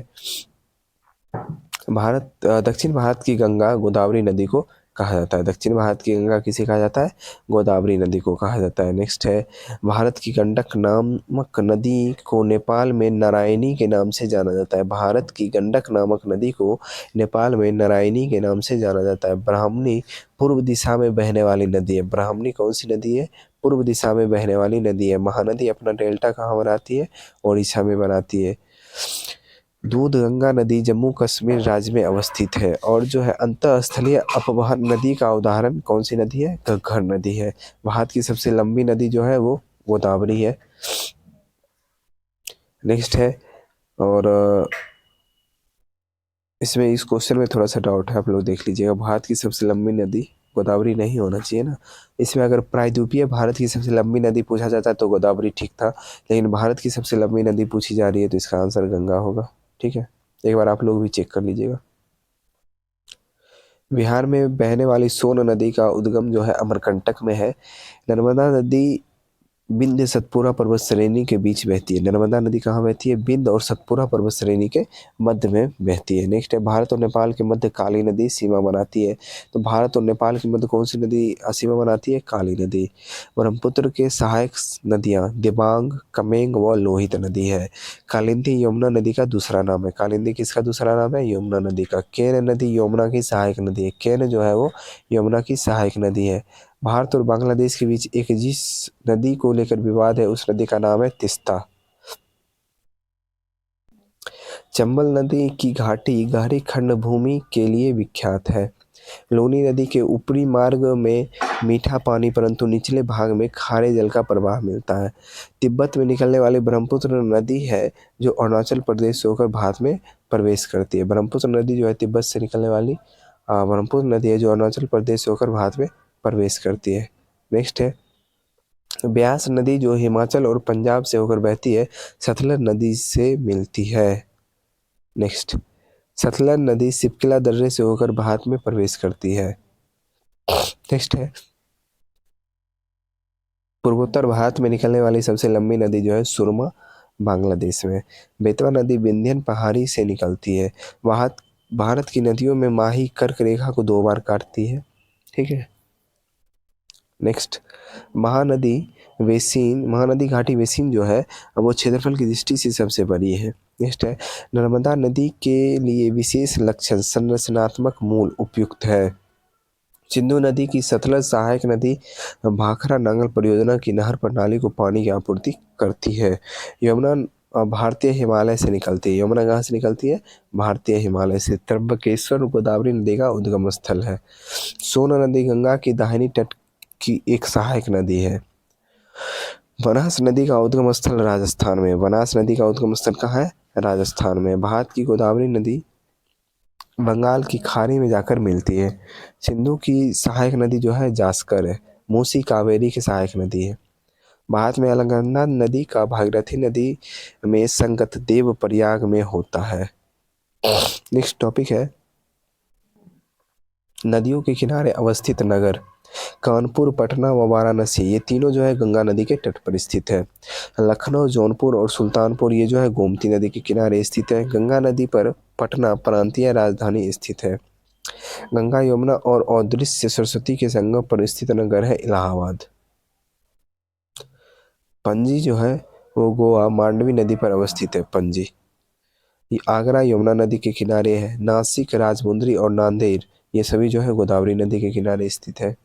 दक्षिण भारत की गंगा गोदावरी नदी को कहा जाता है। दक्षिण भारत की गंगा किसे कहा जाता है? गोदावरी नदी को कहा जाता है। नेक्स्ट है, भारत की गंडक नामक नदी को नेपाल में नारायणी के नाम से जाना जाता है। भारत की गंडक नामक नदी को नेपाल में नारायणी के नाम से जाना जाता है। ब्राह्मणी पूर्व दिशा में बहने वाली नदी है। ब्राह्मणी कौन सी नदी है? पूर्व दिशा में बहने वाली नदी है। महानदी अपना डेल्टा कहाँ बनाती है? ओडिशा में बनाती है। दूध गंगा नदी जम्मू कश्मीर राज्य में अवस्थित है और जो है अंतःस्थलीय अपवहन नदी का उदाहरण कौन सी नदी है? घग्गर नदी है। भारत की सबसे लंबी नदी जो है वो गोदावरी है। नेक्स्ट है, और इसमें इस क्वेश्चन में थोड़ा सा डाउट है, आप लोग देख लीजिएगा। भारत की सबसे लंबी नदी गोदावरी नहीं होना चाहिए ना। इसमें अगर प्रायद्वीपीय भारत की सबसे लंबी नदी पूछा जाता है तो गोदावरी ठीक था, लेकिन भारत की सबसे लंबी नदी पूछी जा रही है तो इसका आंसर गंगा होगा। ठीक है, एक बार आप लोग भी चेक कर लीजिएगा। बिहार में बहने वाली सोन नदी का उद्गम जो है अमरकंटक में है। नर्मदा नदी बिंद सतपुरा पर्वत श्रेणी के बीच बहती है। नर्मदा नदी कहाँ बहती है? बिंद और सतपुरा पर्वत श्रेणी के मध्य में बहती है। नेक्स्ट है, भारत और नेपाल के मध्य काली नदी सीमा बनाती है। तो भारत और नेपाल के मध्य कौन सी नदी सीमा बनाती है? काली नदी। ब्रह्मपुत्र के सहायक नदियाँ दिबांग, कमेंग व लोहित नदी है। कालिंदी यमुना नदी का दूसरा नाम है। कालिंदी किसका दूसरा नाम है? यमुना नदी का। केन नदी यमुना की सहायक नदी है। केन जो है वो यमुना की सहायक नदी है। भारत और बांग्लादेश के बीच एक जिस नदी को लेकर विवाद है उस नदी का नाम है तिस्ता। चंबल नदी की घाटी गहरी खंड भूमि के लिए विख्यात है। लूनी नदी के ऊपरी मार्ग में मीठा पानी परंतु निचले भाग में खारे जल का प्रवाह मिलता है। तिब्बत में निकलने वाली ब्रह्मपुत्र नदी है जो अरुणाचल प्रदेश से होकर भारत में प्रवेश करती है। ब्रह्मपुत्र नदी जो है तिब्बत से निकलने वाली ब्रह्मपुत्र नदी है जो अरुणाचल प्रदेश से होकर भारत में प्रवेश करती है। नेक्स्ट है, ब्यास नदी जो हिमाचल और पंजाब से होकर बहती है सतलज नदी से मिलती है। नेक्स्ट, सतलज नदी सिपकिला दर्रे से होकर भारत में प्रवेश करती है। नेक्स्ट है, पूर्वोत्तर भारत में निकलने वाली सबसे लंबी नदी जो है सुरमा बांग्लादेश में। बेतवा नदी विंध्यन पहाड़ी से निकलती है। भारत की नदियों में माही कर्क रेखा को 2 बार काटती है। ठीक है। नेक्स्ट, महानदी घाटी वेसिन जो है वो क्षेत्रफल की दृष्टि से सबसे बड़ी है। नेक्स्ट है, नर्मदा नदी के लिए विशेष लक्षण संरचनात्मक मूल उपयुक्त है। सिंधु नदी की सतलज सहायक नदी भाखरा नांगल परियोजना की नहर प्रणाली को पानी की आपूर्ति करती है। यमुना भारतीय हिमालय से निकलती है। यमुना कहाँ से निकलती है? भारतीय हिमालय से। त्र्यंबकेश्वर गोदावरी नदी का उद्गम स्थल है। सोन नदी गंगा की दाहिनी तट की एक सहायक नदी है। बनास नदी का उद्गम स्थल राजस्थान में। बनास नदी का उद्गम स्थल कहाँ है? राजस्थान में। भारत की गोदावरी नदी बंगाल की खाड़ी में जाकर मिलती है। सिंधु की सहायक नदी जो है जास्कर है। मूसी कावेरी की सहायक नदी है। भारत में अलकनंदा नदी का भागीरथी नदी में संगत देव प्रयाग में होता है। नेक्स्ट टॉपिक है, नदियों के किनारे अवस्थित नगर। कानपुर, पटना व वाराणसी ये तीनों जो है गंगा नदी के तट पर स्थित है। लखनऊ, जौनपुर और सुल्तानपुर ये जो है गोमती नदी के किनारे स्थित है। गंगा नदी पर पटना प्रांतीय राजधानी स्थित है। गंगा, यमुना और औदृश्य सरस्वती के संगम पर स्थित नगर है इलाहाबाद। पणजी जो है वो गोवा मांडवी नदी पर अवस्थित है। पणजी ये आगरा यमुना नदी के किनारे है। नासिक, राजमुंद्री और नांदेड़ ये सभी जो है गोदावरी नदी के किनारे स्थित है।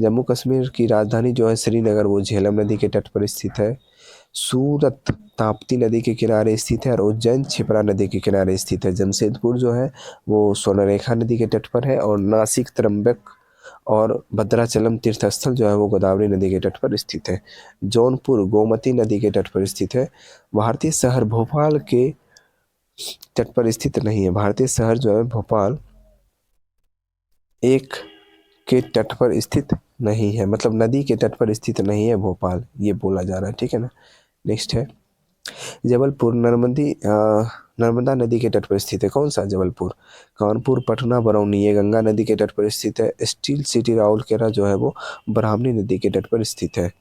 जम्मू कश्मीर की राजधानी जो है श्रीनगर वो झेलम नदी के तट पर स्थित है। सूरत ताप्ती नदी के किनारे स्थित है और उज्जैन क्षिप्रा नदी के किनारे स्थित है। जमशेदपुर जो है वो स्वर्णरेखा नदी के तट पर है और नासिक, त्र्यंबक और भद्राचलम तीर्थस्थल जो है वो गोदावरी नदी के तट पर स्थित है। जौनपुर गोमती नदी के तट पर स्थित है। भारतीय शहर भोपाल के तट पर स्थित नहीं है। भारतीय शहर जो है भोपाल एक के तट पर स्थित नहीं है, मतलब नदी के तट पर स्थित नहीं है भोपाल, ये बोला जा रहा है। ठीक है ना। नेक्स्ट है, जबलपुर नर्मदा नदी के तट पर स्थित है। कौन सा? जबलपुर। कानपुर, पटना, बरौनी ये गंगा नदी के तट पर स्थित है। स्टील सिटी राउरकेला जो है वो ब्राह्मणी नदी के तट पर स्थित है।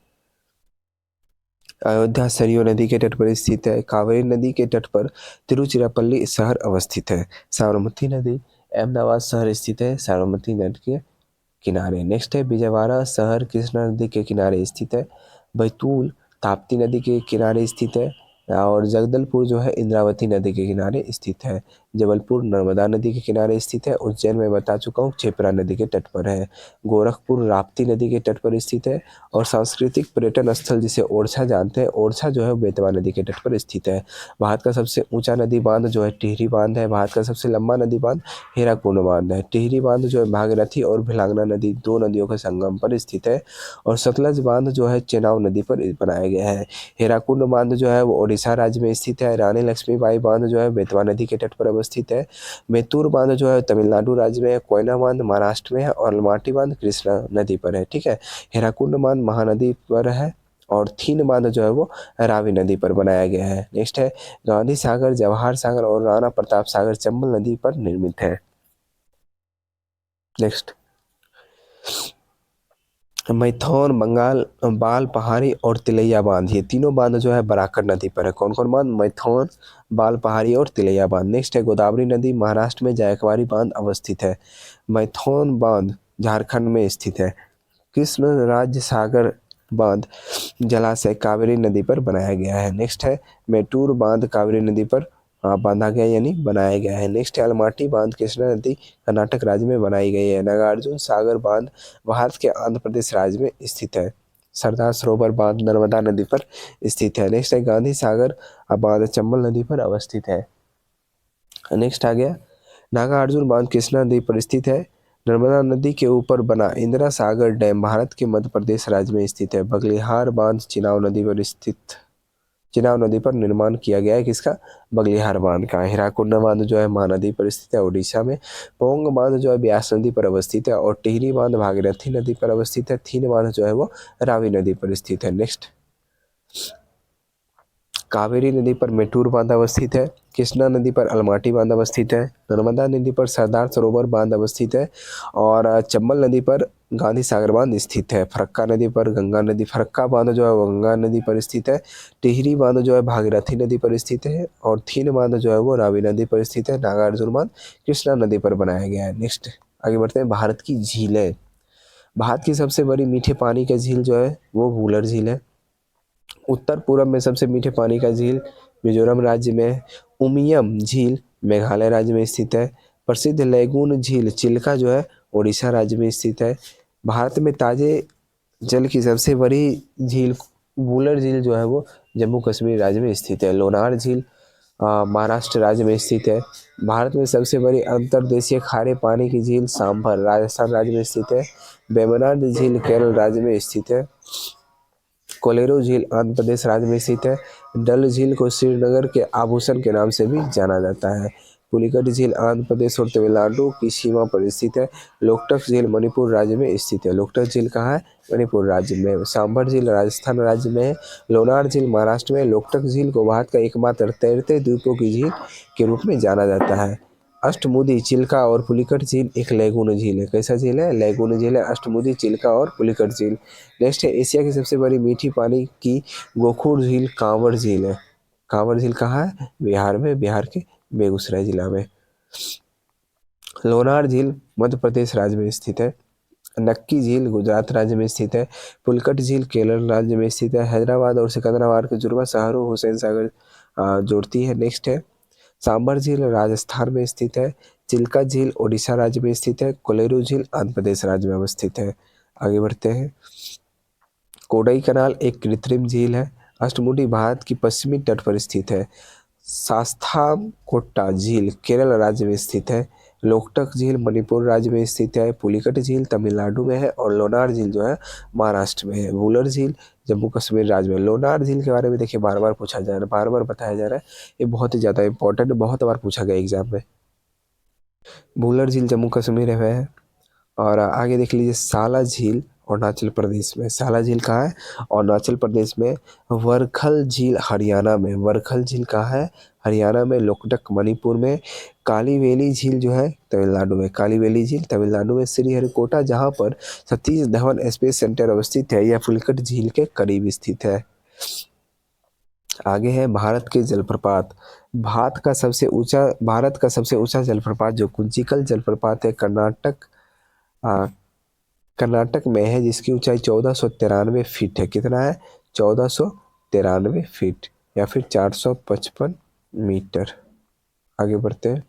अयोध्या सरयू नदी के तट पर स्थित है। कावेरी नदी के तट पर तिरुचिरापल्ली शहर अवस्थित है। साबरमती नदी अहमदाबाद शहर स्थित है, साबरमती नदी के किनारे। नेक्स्ट है, विजयवाड़ा शहर कृष्णा नदी के किनारे स्थित है। बैतूल ताप्ती नदी के किनारे स्थित है और जगदलपुर जो है इंद्रावती नदी के किनारे स्थित है। जबलपुर नर्मदा नदी के किनारे स्थित है। उज्जैन में बता चुका हूँ क्षिप्रा नदी के तट पर है। गोरखपुर राप्ती नदी के तट पर स्थित है और सांस्कृतिक पर्यटन स्थल जिसे ओरछा जानते हैं, ओरछा जो है बेतवा नदी के तट पर स्थित है। भारत का सबसे ऊंचा नदी बांध जो है टिहरी बांध है। भारत का सबसे लंबा नदी बांध हीराकुंड बांध है। टिहरी बांध जो है भागीरथी और भिलांगना नदी 2 नदियों के संगम पर स्थित है और सतलज बांध जो है चेनाब नदी पर बनाया गया है। हीराकुंड बांध जो है वो उड़ीसा राज्य में स्थित है। रानी लक्ष्मीबाई बांध जो है बेतवा नदी के तट पर अवस्थित है। मेत्तूर बांध जो है तमिलनाडु राज्य में है। कोयना बांध महाराष्ट्र में है और अलमाटी बांध कृष्णा नदी पर है। ठीक है। हीराकुंड बांध महानदी पर है और थीन बांध जो है वो रावी नदी पर बनाया गया है। नेक्स्ट है गांधी सागर, जवाहर सागर और राणा प्रताप सागर चंबल नदी पर निर्मित है। नेक्स्ट मैथौन, बंगाल बाल पहाड़ी और तिलैया बांध, ये तीनों बांध जो है बराकर नदी पर है। कौन कौन बांध? मैथौन, बाल पहाड़ी और तिलैया बांध। नेक्स्ट है गोदावरी नदी महाराष्ट्र में जायकवाड़ी बांध अवस्थित है। मैथौन बांध झारखंड में स्थित है। कृष्ण राज्य सागर बांध जलाशय कावेरी नदी पर बनाया गया है। नेक्स्ट है मेटूर बांध कावेरी नदी पर बांधा गया यानी बनाया गया है। नेक्स्ट है अलमाटी बांध कृष्णा नदी कर्नाटक राज्य में बनाई गई है। नागार्जुन सागर बांध भारत के आंध्र प्रदेश राज्य में स्थित है। सरदार सरोवर बांध नर्मदा नदी पर स्थित है। नेक्स्ट है गांधी सागर बांध चंबल नदी पर अवस्थित है। नेक्स्ट आ गया नागार्जुन बांध कृष्णा नदी पर स्थित है। नर्मदा नदी के ऊपर बना इंदिरा सागर डैम भारत के मध्य प्रदेश राज्य में स्थित है। बगलिहार बांध चिनाब नदी पर निर्माण किया गया है। किसका? बगलिहार बांध का। हीराकुंड बांध जो है महानदी पर स्थित है उड़ीसा में। पोंग बांध जो है ब्यास नदी पर अवस्थित है और टिहरी बांध भागीरथी नदी पर अवस्थित है। थीन बांध जो है वो रावी नदी पर स्थित है। नेक्स्ट कावेरी नदी पर मेटूर बांध अवस्थित है। कृष्णा नदी पर अलमाटी बांध अवस्थित है। नर्मदा नदी पर सरदार सरोवर बांध अवस्थित है और चंबल नदी पर गांधी सागर बांध स्थित है। फरक्का नदी पर फरक्का बांध जो है वो गंगा नदी पर स्थित है। टिहरी बांध जो है भागीरथी नदी पर स्थित है और थीन बांध जो है वो रावी नदी पर स्थित है। नागार्जुन बांध कृष्णा नदी पर बनाया गया है। नेक्स्ट आगे बढ़ते हैं। भारत की झीलें। भारत की सबसे बड़ी मीठे पानी का झील जो है वो वूलर झील है। उत्तर पूर्व में सबसे मीठे पानी का झील मिजोरम राज्य में है। उमियम झील मेघालय राज्य में स्थित है। प्रसिद्ध लैगून झील चिल्का जो है ओडिशा राज्य में स्थित है। भारत में ताजे जल की सबसे बड़ी झील वूलर झील जो है वो जम्मू कश्मीर राज्य में स्थित है। लोनार झील महाराष्ट्र राज्य में स्थित है। भारत में सबसे बड़ी अंतर्देशीय खारे पानी की झील सांभर राजस्थान राज्य में स्थित है। वेम्बनाड झील केरल राज्य में स्थित है। कोलेरो झील आंध्र प्रदेश राज्य में स्थित है। डल झील को श्रीनगर के आभूषण के नाम से भी जाना जाता है। पुलिकट झील आंध्र प्रदेश और तमिलनाडु की सीमा पर स्थित है। लोकटक झील मणिपुर राज्य में स्थित है। लोकटक झील कहाँ है? मणिपुर राज्य में। सांभर झील राजस्थान राज्य में है। लोनार झील महाराष्ट्र में। लोकटक झील को भारत का एकमात्र तैरते द्वीपों की झील के रूप में जाना जाता है। अष्टमुदी चिल्का और पुलिकट झील एक लैगून झील है। कैसा झील है? लैगून झील है। अष्टमुदी चिल्का और पुलिकट झील। नेक्स्ट है एशिया की सबसे बड़ी मीठी पानी की गोखुर झील कांवर झील है। कांवर झील कहाँ है? बिहार में। बिहार के बेगूसराय जिला में। लोनार झील मध्य प्रदेश राज्य में स्थित है। नक्की झील गुजरात राज्य में स्थित है। पुलकट झील केरल राज्य में स्थित है। हैदराबाद और सिकंदराबाद के जुड़वा शहरों हुसैन सागर जोड़ती है। नेक्स्ट है सांबर झील राजस्थान में स्थित है। चिल्का झील ओडिशा राज्य में स्थित है। कोलेरू झील आंध्र प्रदेश राज्य में अवस्थित है। आगे बढ़ते हैं। कोडई कनाल एक कृत्रिम झील है। अष्टमुडी भारत की पश्चिमी तट पर स्थित है। शास्तामकोट्टा झील केरल राज्य में स्थित है। लोकटक झील मणिपुर राज्य में स्थित है। पुलिकट झील तमिलनाडु में है और लोनार झील जो है महाराष्ट्र में है। वूलर झील जम्मू कश्मीर राज्य में। लोनार झील के बारे में देखिए बार बार पूछा जा रहा है, बार बार बताया जा रहा है, ये बहुत ही ज़्यादा इंपॉर्टेंट, बहुत बार पूछा गया एग्जाम में। वूलर झील जम्मू कश्मीर में है। और आगे देख लीजिए साला झील अरुणाचल प्रदेश में। साला झील कहाँ है? अरुणाचल प्रदेश में। वरखल झील हरियाणा में। वरखल झील कहाँ है? हरियाणा में। लोकटक मणिपुर में। कालीवेली झील जो है तमिलनाडु में। कालीवेली झील तमिलनाडु में। श्रीहरिकोटा जहाँ पर सतीश धवन स्पेस सेंटर अवस्थित है यह पुलिकट झील के करीब स्थित है। आगे है भारत के जलप्रपात। भारत का सबसे ऊंचा जलप्रपात जो कुंचिकल जलप्रपात है कर्नाटक में है, जिसकी ऊंचाई 1493 फीट है। कितना है? 1493 फीट या फिर 455 मीटर। आगे बढ़ते हैं।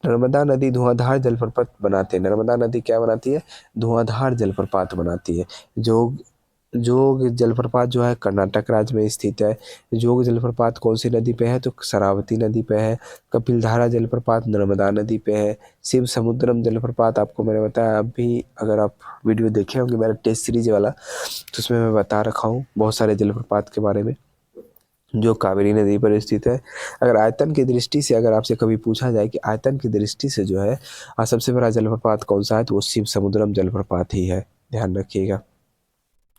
नर्मदा नदी धुआंधार जलप्रपात बनाते हैं। नर्मदा नदी क्या बनाती है? धुआंधार जलप्रपात बनाती है। जोग जलप्रपात जो है कर्नाटक राज्य में स्थित है। जोग जलप्रपात कौन सी नदी पे है? तो शरावती नदी पे है। कपिलधारा जलप्रपात नर्मदा नदी पे है। शिव समुद्रम जलप्रपात आपको मैंने बताया, अभी अगर आप वीडियो देखे होंगे मेरा टेस्ट सीरीज वाला तो उसमें मैं बता रखा हूँ बहुत सारे जलप्रपात के बारे में। जो कावेरी नदी पर स्थित है। अगर आयतन की दृष्टि से अगर आपसे कभी पूछा जाए कि आयतन की दृष्टि से जो है सबसे बड़ा जलप्रपात कौन सा है, तो वो शिव समुद्रम जलप्रपात ही है, ध्यान रखिएगा।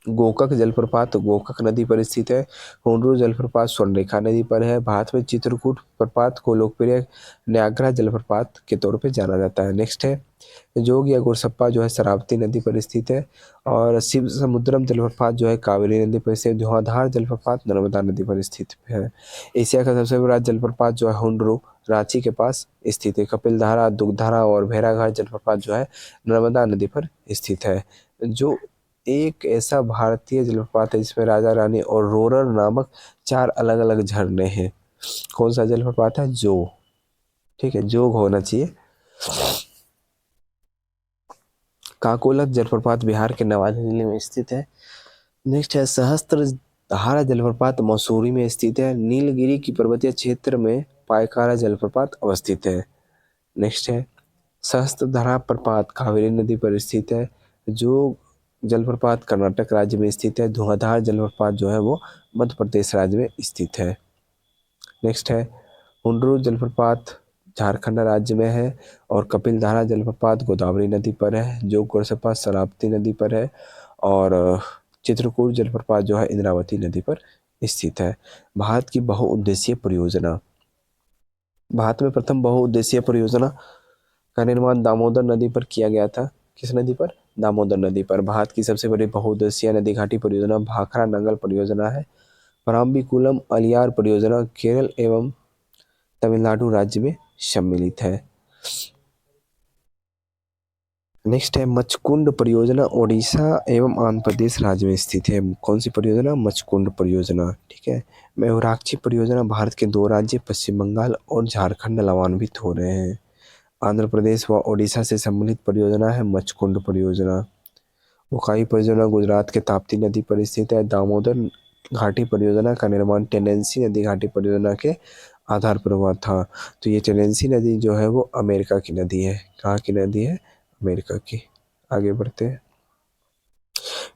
गोकक जलप्रपात गोकक नदी पर स्थित है। हुंडरू जलप्रपात स्वर्णरेखा नदी पर है। भारत में चित्रकूट प्रपात को लोकप्रिय न्यागरा जलप्रपात के तौर पे जाना जाता है। नेक्स्ट है जोग या गोरसप्पा जो है शरावती नदी पर स्थित है। और शिव समुद्रम जलप्रपात जो है कावेरी नदी पर स्थित। धुआंधार जलप्रपात नर्मदा नदी पर स्थित है। एशिया का सबसे बड़ा जलप्रपात जो है हुंडरू रांची के पास स्थित है। कपिलधारा, दुग्धारा और भेड़ाघाट जलप्रपात जो है नर्मदा नदी पर स्थित है। जो एक ऐसा भारतीय जलप्रपात है जिसमें राजा रानी और रोरर नामक 4 अलग अलग झरने हैं। कौन सा जलप्रपात है? जोग, ठीक है, जोग होना चाहिए। काकोलक जलप्रपात बिहार के नवादा जिले में स्थित है। नेक्स्ट है सहस्त्र धारा जलप्रपात मसूरी में स्थित है। नीलगिरी की पर्वतीय क्षेत्र में पायकारा जलप्रपात अवस्थित है। नेक्स्ट है सहस्त्र धारा प्रपात कावेरी नदी पर स्थित है। जो जलप्रपात कर्नाटक राज्य में स्थित है। धुआंधार जलप्रपात जो है वो मध्य प्रदेश राज्य में स्थित है। नेक्स्ट है हुंडरू जलप्रपात झारखंड राज्य में है। और कपिलधारा जलप्रपात गोदावरी नदी पर है। जो गोरसप्पा शरावती नदी पर है। और चित्रकूट जलप्रपात जो है इंद्रावती नदी पर स्थित है। भारत की बहुउद्देशीय परियोजना। भारत में प्रथम बहुउद्देशीय परियोजना का निर्माण दामोदर नदी पर किया गया था। किस नदी पर? दामोदर नदी पर। भारत की सबसे बड़ी बहुउद्देशीय नदी घाटी परियोजना भाखड़ा नंगल परियोजना है। पराम्बिकुलम अलियार परियोजना केरल एवं तमिलनाडु राज्य में सम्मिलित है। नेक्स्ट है मचकुंड परियोजना ओडिशा एवं आंध्र प्रदेश राज्य में स्थित है। कौन सी परियोजना? मचकुंड परियोजना, ठीक है। मेवराक्षी परियोजना भारत के 2 राज्य पश्चिम बंगाल और झारखंड लाभान्वित हो रहे हैं। आंध्र प्रदेश व ओडिशा से सम्मिलित परियोजना है मचकुंड परियोजना। उकाई परियोजना गुजरात के ताप्ती नदी पर स्थित है। दामोदर घाटी परियोजना का निर्माण टेनेंसी नदी घाटी परियोजना के आधार पर हुआ था। तो ये टेनेंसी नदी जो है वो अमेरिका की नदी है। कहाँ की नदी है? अमेरिका की। आगे बढ़ते हैं।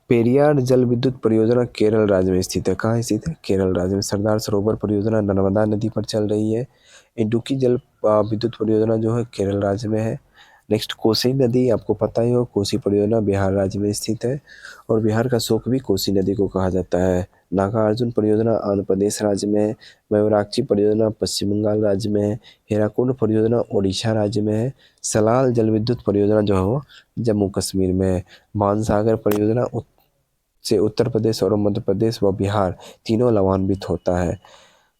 पेरियार जल विद्युत परियोजना केरल राज्य में स्थित है। कहाँ स्थित है? केरल राज्य में। सरदार सरोवर परियोजना नर्मदा नदी पर चल रही है। इडुक्की जल विद्युत परियोजना जो है केरल राज्य में है। नेक्स्ट कोसी नदी, आपको पता ही हो, कोसी परियोजना बिहार राज्य में स्थित है। और बिहार का शोक भी कोसी नदी को कहा जाता है। नागार्जुन परियोजना आंध्र प्रदेश राज्य में है। मयूराक्षी परियोजना पश्चिम बंगाल राज्य में है। हीराकुंड परियोजना ओडिशा राज्य में है। सलाल जल विद्युत परियोजना जो है वो जम्मू कश्मीर में है। मानसागर परियोजना से उत्तर प्रदेश और मध्य प्रदेश व बिहार तीनों लाभान्वित होता है।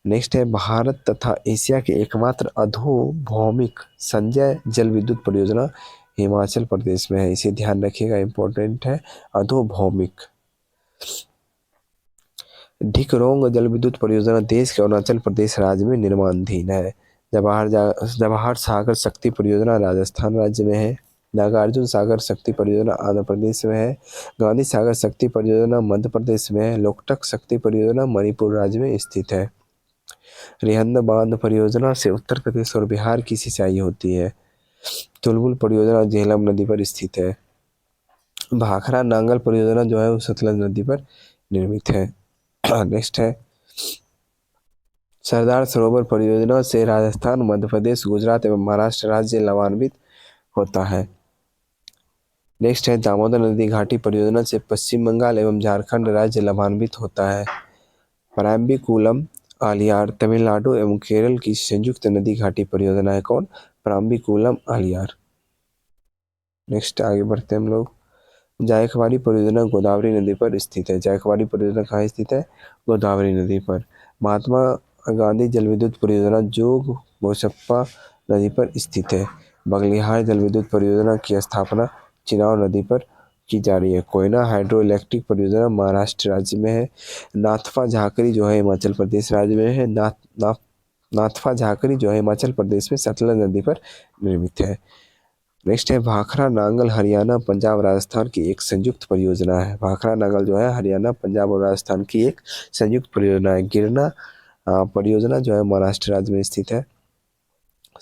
नेक्स्ट है भारत तथा एशिया के एकमात्र अधोभौमिक संजय जल विद्युत परियोजना हिमाचल प्रदेश में है। इसे ध्यान रखिएगा, इंपॉर्टेंट है। अधोभौमिक। ढिकरोंग जल विद्युत परियोजना देश के अरुणाचल प्रदेश राज्य में निर्माणाधीन है। जवाहर सागर शक्ति परियोजना राजस्थान राज्य में है। नागार्जुन सागर शक्ति परियोजना आंध्र प्रदेश में है। गांधी सागर शक्ति परियोजना मध्य प्रदेश में है। लोकटक शक्ति परियोजना मणिपुर राज्य में स्थित है। रिहंद बांध परियोजना से उत्तर प्रदेश और बिहार की सिंचाई होती है। चुलबुल परियोजना झेलम नदी पर स्थित है। भाखड़ा नांगल परियोजना जो है वो सतलज नदी पर निर्मित है। नेक्स्ट है सरदार सरोवर परियोजना से राजस्थान, मध्य प्रदेश, गुजरात एवं महाराष्ट्र राज्य लाभान्वित होता है। नेक्स्ट है दामोदर नदी घाटी परियोजना से पश्चिम बंगाल एवं झारखंड राज्य लाभान्वित होता है। पराम्बिकुलम आलियार तमिलनाडु एवं केरल की संयुक्त नदी घाटी परियोजना है। कौन? पराम्बिकुलम आलियार। नेक्स्ट आगे बढ़ते हैं हम लोग। जायकवाड़ी परियोजना गोदावरी नदी पर स्थित है। जायकवाड़ी परियोजना कहाँ स्थित है? गोदावरी नदी पर। महात्मा गांधी जल विद्युत परियोजना जोग गोरसप्पा नदी पर स्थित है। बगलिहार जल विद्युत परियोजना की स्थापना चिनाव नदी पर की जा रही है। कोयना हाइड्रो इलेक्ट्रिक परियोजना महाराष्ट्र राज्य में है। नाथपा झाकरी जो है हिमाचल प्रदेश राज्य में है। नाथपा झाकरी जो है हिमाचल प्रदेश में सतलज नदी पर निर्मित है। नेक्स्ट है भाखड़ा नांगल हरियाणा, पंजाब, राजस्थान की एक संयुक्त परियोजना है। भाखड़ा नांगल जो है हरियाणा, पंजाब और राजस्थान की एक संयुक्त परियोजना है। गिरना परियोजना जो है महाराष्ट्र राज्य में स्थित है।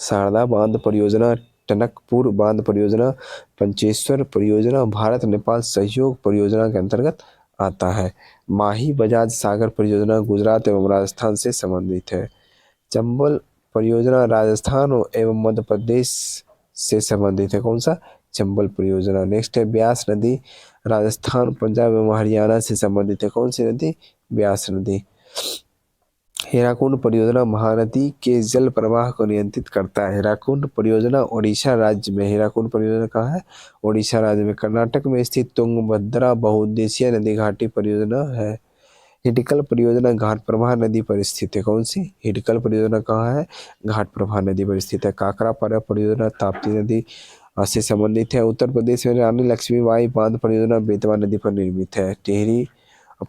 शारदा बांध परियोजना, टनकपुर बांध परियोजना, पंचेश्वर परियोजना भारत नेपाल सहयोग परियोजना के अंतर्गत आता है। माही बजाज सागर परियोजना गुजरात एवं राजस्थान से संबंधित है। चंबल परियोजना राजस्थान एवं मध्य प्रदेश से संबंधित है। कौन सा? चंबल परियोजना। नेक्स्ट है ब्यास नदी राजस्थान पंजाब एवं हरियाणा से संबंधित है। कौन सी नदी? ब्यास नदी। हीराकुंड परियोजना महानदी के जल प्रवाह को नियंत्रित करता है। हीराकुंड परियोजना ओडिशा राज्य में, हीराकुंड परियोजना कहाँ है? ओडिशा राज्य में। कर्नाटक में स्थित तुंगभद्रा बहुउद्देशीय नदी घाटी परियोजना है। हिडकल परियोजना घाट प्रभा नदी पर स्थित है। कौन सी? हिडकल परियोजना कहाँ है? घाट प्रभा नदी पर स्थित है। काकरा परियोजना ताप्ती नदी से संबंधित है। उत्तर प्रदेश में रानी लक्ष्मीबाई बांध परियोजना बेतवा नदी पर निर्मित है। टिहरी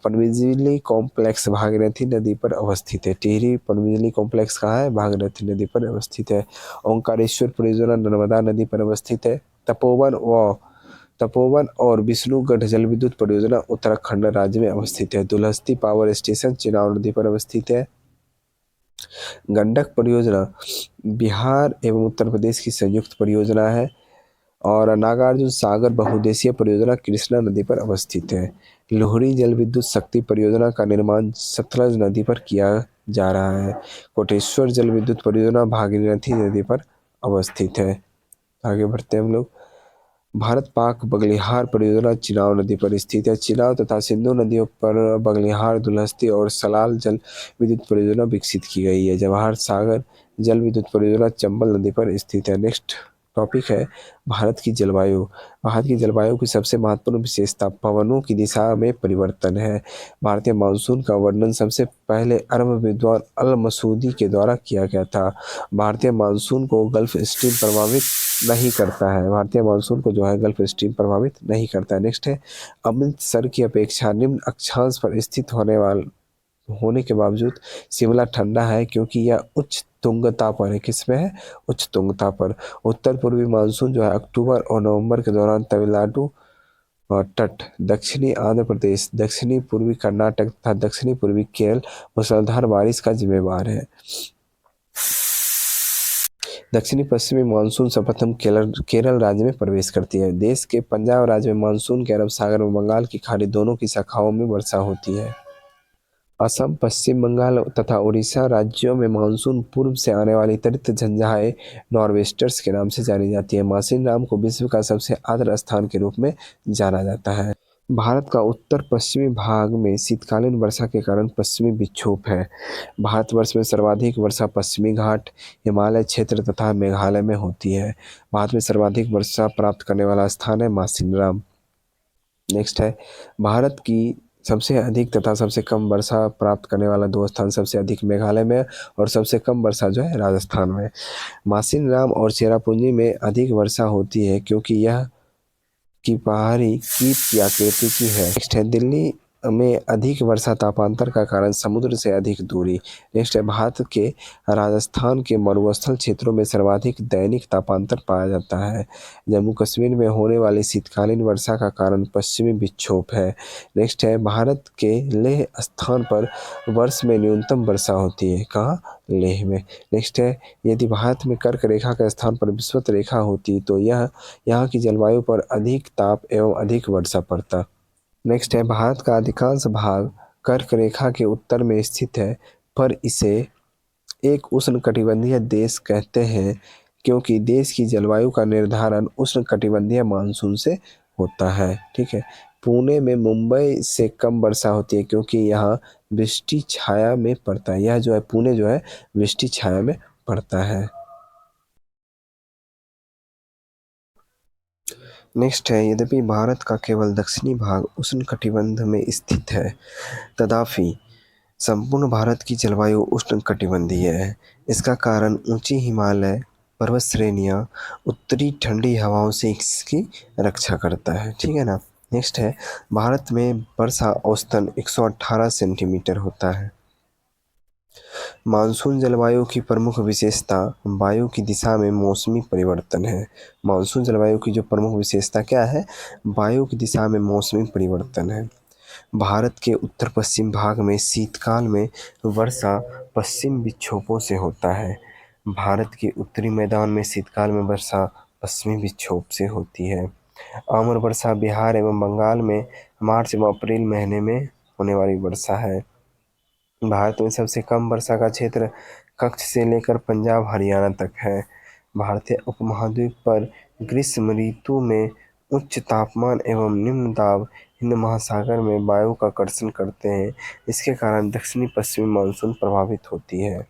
पनबिजली कॉम्प्लेक्स भागीरथी नदी पर अवस्थित है। टिहरी पनबिजली कॉम्प्लेक्स कहाँ है? भागीरथी नदी पर अवस्थित है। ओंकारेश्वर परियोजना नर्मदा नदी पर अवस्थित है। तपोवन और विष्णुगढ़ जल विद्युत परियोजना उत्तराखंड राज्य में अवस्थित है। दुलहस्ती पावर स्टेशन चिनाव नदी पर अवस्थित है। गंडक परियोजना बिहार एवं उत्तर प्रदेश की संयुक्त परियोजना है। और नागार्जुन सागर बहुउद्देशीय परियोजना कृष्णा नदी पर अवस्थित है। लोहरी जल विद्युत शक्ति परियोजना का निर्माण सतलज नदी पर किया जा रहा है। कोटेश्वर जल विद्युत परियोजना भागीरथी नदी पर अवस्थित है। आगे बढ़ते हैं हम लोग। भारत पाक बगलिहार परियोजना चिनाव नदी पर स्थित है। चिनाव तथा सिंधु नदियों पर बगलिहार, दुलहस्ती और सलाल जल विद्युत परियोजना विकसित की गई है। जवाहर सागर जल विद्युत परियोजना चंबल नदी पर स्थित है। नेक्स्ट टॉपिक है भारत की जलवायु। भारत की जलवायु की सबसे महत्वपूर्ण विशेषता पवनों की दिशा में परिवर्तन है। भारतीय मानसून का वर्णन सबसे पहले अरब विद्वान अल मसूदी के द्वारा किया गया था। भारतीय मानसून को गल्फ स्ट्रीम प्रभावित नहीं करता है। भारतीय मानसून को जो है गल्फ स्ट्रीम प्रभावित नहीं करता है। नेक्स्ट है अमृतसर की अपेक्षा निम्न अक्षांश पर स्थित होने के बावजूद शिमला ठंडा है क्योंकि यह उच्च तुंगता पर है। किसमें है? उच्च तुंगता पर। उत्तर पूर्वी मानसून जो है अक्टूबर और नवंबर के दौरान तमिलनाडु और तट, दक्षिणी आंध्र प्रदेश, दक्षिणी पूर्वी कर्नाटक तथा दक्षिणी पूर्वी केरल मूसलाधार बारिश का जिम्मेवार है। दक्षिणी पश्चिमी मानसून सर्वप्रथम केरल राज्य में प्रवेश करती है। देश के पंजाब राज्य में मानसून के अरब सागर और बंगाल की खाड़ी दोनों की शाखाओं में वर्षा होती है। असम, पश्चिम बंगाल तथा उड़ीसा राज्यों में मानसून पूर्व से आने वाली त्वरित झंझाएं नॉर्वेस्टर्स के नाम से जानी जाती है। मासिन राम को विश्व का सबसे आर्द्र स्थान के रूप में जाना जाता है। भारत का उत्तर पश्चिमी भाग में शीतकालीन वर्षा के कारण पश्चिमी विक्षोभ है। भारतवर्ष में सर्वाधिक वर्षा पश्चिमी घाट, हिमालय क्षेत्र तथा मेघालय में होती है। भारत में सर्वाधिक वर्षा प्राप्त करने वाला स्थान है मासिनराम। नेक्स्ट है भारत की सबसे अधिक तथा सबसे कम वर्षा प्राप्त करने वाला दो स्थान, सबसे अधिक मेघालय में और सबसे कम वर्षा जो है राजस्थान में। मासिनराम और चेरापूंजी में अधिक वर्षा होती है क्योंकि यह की पहाड़ी कीट की आकृति की है। नेक्स्ट है दिल्ली में अधिक वर्षा तापांतर का कारण समुद्र से अधिक दूरी। नेक्स्ट है भारत के राजस्थान के मरुस्थल क्षेत्रों में सर्वाधिक दैनिक तापांतर पाया जाता है। जम्मू कश्मीर में होने वाली शीतकालीन वर्षा का कारण पश्चिमी विक्षोभ है। नेक्स्ट है भारत के लेह स्थान पर वर्ष में न्यूनतम वर्षा होती है। कहाँ? लेह में। नेक्स्ट है यदि भारत में कर्क रेखा के स्थान पर विषुवत रेखा होती तो यह यहाँ की जलवायु पर अधिक ताप एवं अधिक वर्षा पड़ता। नेक्स्ट है भारत का अधिकांश भाग कर्क रेखा के उत्तर में स्थित है पर इसे एक उष्णकटिबंधीय देश कहते हैं क्योंकि देश की जलवायु का निर्धारण उष्णकटिबंधीय मानसून से होता है। ठीक है। पुणे में मुंबई से कम वर्षा होती है क्योंकि यहाँ वृष्टि छाया में पड़ता है। यह जो है पुणे जो है वृष्टि छाया में पड़ता है। नेक्स्ट है यद्यपि भारत का केवल दक्षिणी भाग उष्णकटिबंध में स्थित है तथापि संपूर्ण भारत की जलवायु उष्णकटिबंधीय है। इसका कारण ऊंची हिमालय पर्वत श्रेणियाँ उत्तरी ठंडी हवाओं से इसकी रक्षा करता है। ठीक है ना। नेक्स्ट है भारत में वर्षा औसतन 118 सेंटीमीटर होता है। मानसून जलवायु की प्रमुख विशेषता वायु की दिशा में मौसमी परिवर्तन है। मानसून जलवायु की जो प्रमुख विशेषता क्या है? वायु की दिशा में मौसमी परिवर्तन है। भारत के उत्तर पश्चिम भाग में शीतकाल में वर्षा पश्चिम विक्षोभों से होता है। भारत के उत्तरी मैदान में शीतकाल में वर्षा पश्चिमी विक्षोभ से होती है। आम्र वर्षा बिहार एवं बंगाल में मार्च एवं अप्रैल महीने में होने वाली वर्षा है। भारत में सबसे कम वर्षा का क्षेत्र कच्छ से लेकर पंजाब हरियाणा तक है। भारतीय उपमहाद्वीप पर ग्रीष्म ऋतु में उच्च तापमान एवं निम्न दाब हिंद महासागर में वायु का आकर्षण करते हैं। इसके कारण दक्षिणी पश्चिमी मानसून प्रभावित होती है।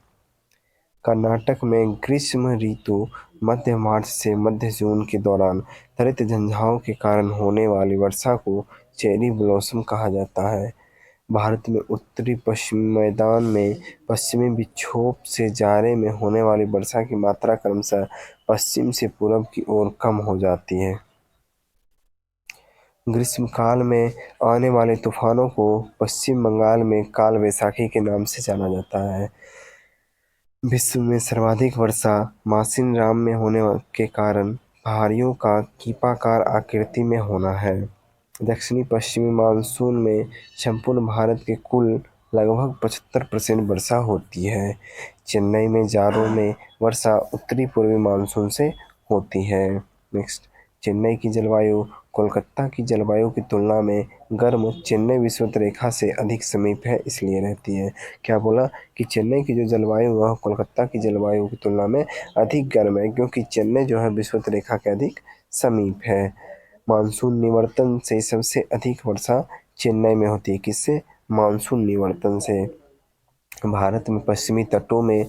कर्नाटक में ग्रीष्म ऋतु मध्य मार्च से मध्य जून के दौरान हरित झंझावात के कारण होने वाली वर्षा को चेरी ब्लॉसम कहा जाता है। भारत में उत्तरी पश्चिमी मैदान में पश्चिमी विक्षोभ से जाड़े में होने वाली वर्षा की मात्रा क्रमशः पश्चिम से पूर्व की ओर कम हो जाती है। ग्रीष्मकाल में आने वाले तूफानों को पश्चिम बंगाल में काल वैशाखी के नाम से जाना जाता है। विश्व में सर्वाधिक वर्षा मासिनराम में होने के कारण पहाड़ियों का कीपाकार आकृति में होना है। दक्षिणी पश्चिमी मानसून में संपूर्ण भारत के कुल लगभग 75% वर्षा होती है। चेन्नई में जाड़ों में वर्षा उत्तरी पूर्वी मानसून से होती है। नेक्स्ट, चेन्नई की जलवायु कोलकाता की जलवायु की तुलना में गर्म चेन्नई विषुवत रेखा से अधिक समीप है, इसलिए रहती है। क्या बोला कि चेन्नई की जो जलवायु वह कोलकाता की जलवायु की तुलना में अधिक गर्म है, क्योंकि चेन्नई जो है विषुवत रेखा के अधिक समीप है। मानसून निवर्तन से सबसे अधिक वर्षा चेन्नई में होती है। किससे? मानसून निवर्तन से। भारत में पश्चिमी तटों में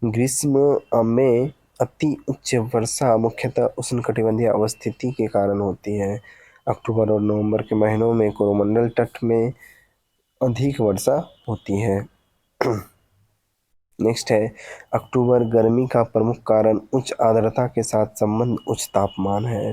ग्रीष्म में अति उच्च वर्षा मुख्यतः उष्णकटिबंधीय अवस्थिति के कारण होती है। अक्टूबर और नवंबर के महीनों में कोरोमंडल तट में अधिक वर्षा होती है। नेक्स्ट है, अक्टूबर गर्मी का प्रमुख कारण उच्च आर्द्रता के साथ संबंध उच्च तापमान है।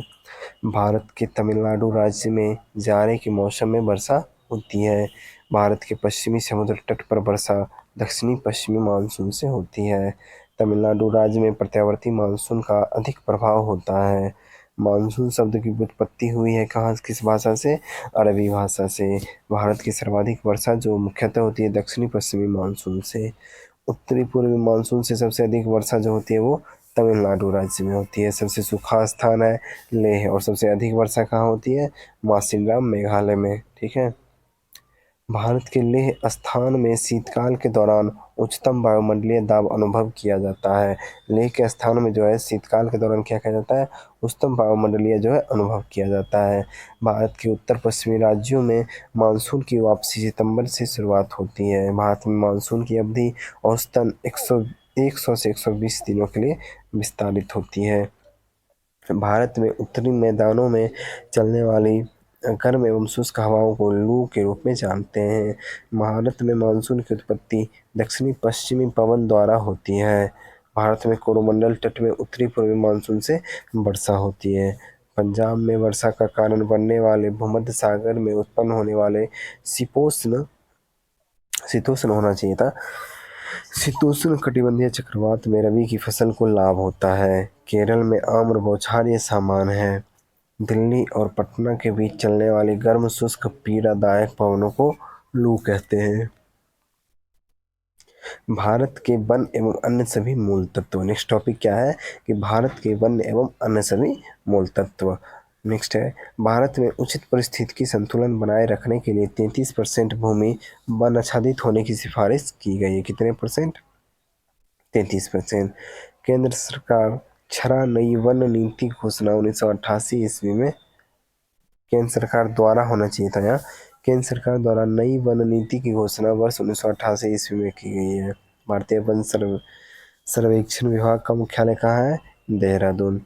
भारत के तमिलनाडु राज्य में जाड़े के मौसम में वर्षा होती है। भारत के पश्चिमी समुद्र तट पर वर्षा दक्षिणी पश्चिमी मानसून से होती है। तमिलनाडु राज्य में प्रत्यावर्ती मानसून का अधिक प्रभाव होता है। मानसून शब्द की व्युत्पत्ति हुई है कहाँ, किस भाषा से? अरबी भाषा से। भारत की सर्वाधिक वर्षा जो मुख्यतः होती है दक्षिणी पश्चिमी मानसून से। उत्तरी पूर्वी मानसून से सबसे अधिक वर्षा जो होती है वो तमिलनाडु राज्य में होती है। सबसे सूखा स्थान है लेह, और सबसे अधिक वर्षा कहाँ होती है? मासिनराम मेघालय में। ठीक है। भारत के लेह स्थान में शीतकाल के दौरान उच्चतम वायुमंडलीय दाब अनुभव किया जाता है। लेह के स्थान में जो है शीतकाल के दौरान क्या किया जाता है? उच्चतम वायुमंडलीय जो है अनुभव किया जाता है। भारत के उत्तर पश्चिमी राज्यों में मानसून की वापसी सितंबर से शुरुआत होती है। भारत में मानसून की अवधि औसतन 100 से 120 दिनों के लिए विस्तारित होती है। भारत में उत्तरी मैदानों में चलने वाली गर्म एवं शुष्क हवाओं को लू के रूप में जानते हैं। भारत में मानसून की उत्पत्ति दक्षिणी पश्चिमी पवन द्वारा होती है। भारत में कोरोमंडल तट में उत्तरी पूर्वी मानसून से वर्षा होती है। पंजाब में वर्षा का कारण बनने वाले भूमध्य सागर में उत्पन्न होने वाले शीतोष्ण होना चाहिए था, शीतोष्ण कटिबंधीय चक्रवात में रबी की फसल को लाभ होता है। केरल में आम्र बौछार ये सामान्य है। दिल्ली और पटना के बीच चलने वाली गर्म शुष्क पीड़ादायक पवनों को लू कहते हैं। भारत के वन एवं अन्य सभी मूल तत्व। नेक्स्ट टॉपिक क्या है कि भारत के वन एवं अन्य सभी मूल तत्व। नेक्स्ट है, भारत में उचित परिस्थितिकी संतुलन बनाए रखने के लिए 33% भूमि वन आच्छादित होने की सिफारिश की गई है। कितने परसेंट? 33%। केंद्र सरकार छरा नई वन नीति घोषणा 1988 ईस्वी में केंद्र सरकार द्वारा होना चाहिए था यहाँ। केंद्र सरकार द्वारा नई वन नीति की घोषणा वर्ष 1988 ईस्वी में की गई है। भारतीय वन सर्वेक्षण विभाग का मुख्यालय कहाँ है? देहरादून।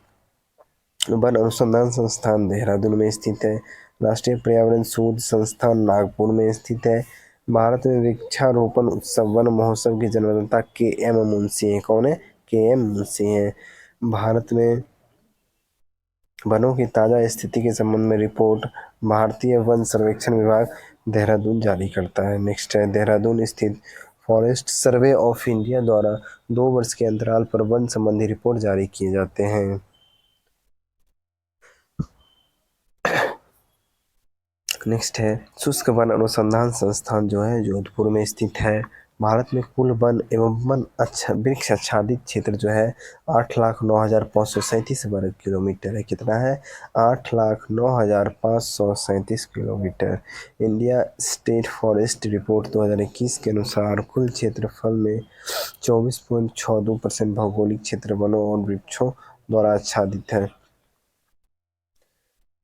वन अनुसंधान संस्थान देहरादून में स्थित है। राष्ट्रीय पर्यावरण शोध संस्थान नागपुर में स्थित है। भारत में वृक्षारोपण उत्सव वन महोत्सव की जन्मदाता के.एम. मुंशी हैं। कौन है? के.एम. मुंशी हैं। भारत में वनों की ताज़ा स्थिति के संबंध में रिपोर्ट भारतीय वन सर्वेक्षण विभाग देहरादून जारी करता है। नेक्स्ट है, देहरादून स्थित फॉरेस्ट सर्वे ऑफ इंडिया द्वारा 2 वर्ष के अंतराल पर वन संबंधी रिपोर्ट जारी किए जाते हैं। नेक्स्ट है, शुष्क वन अनुसंधान संस्थान जो है जोधपुर में स्थित है। भारत में कुल वन एवं वन वृक्ष आच्छादित क्षेत्र जो है 8,09,537 वर्ग किलोमीटर है। कितना है? 8,09,537 kilometre. India state forest report 2021 के अनुसार कुल क्षेत्रफल में 24.62% भौगोलिक क्षेत्र वनों और वृक्षों द्वारा आच्छादित है।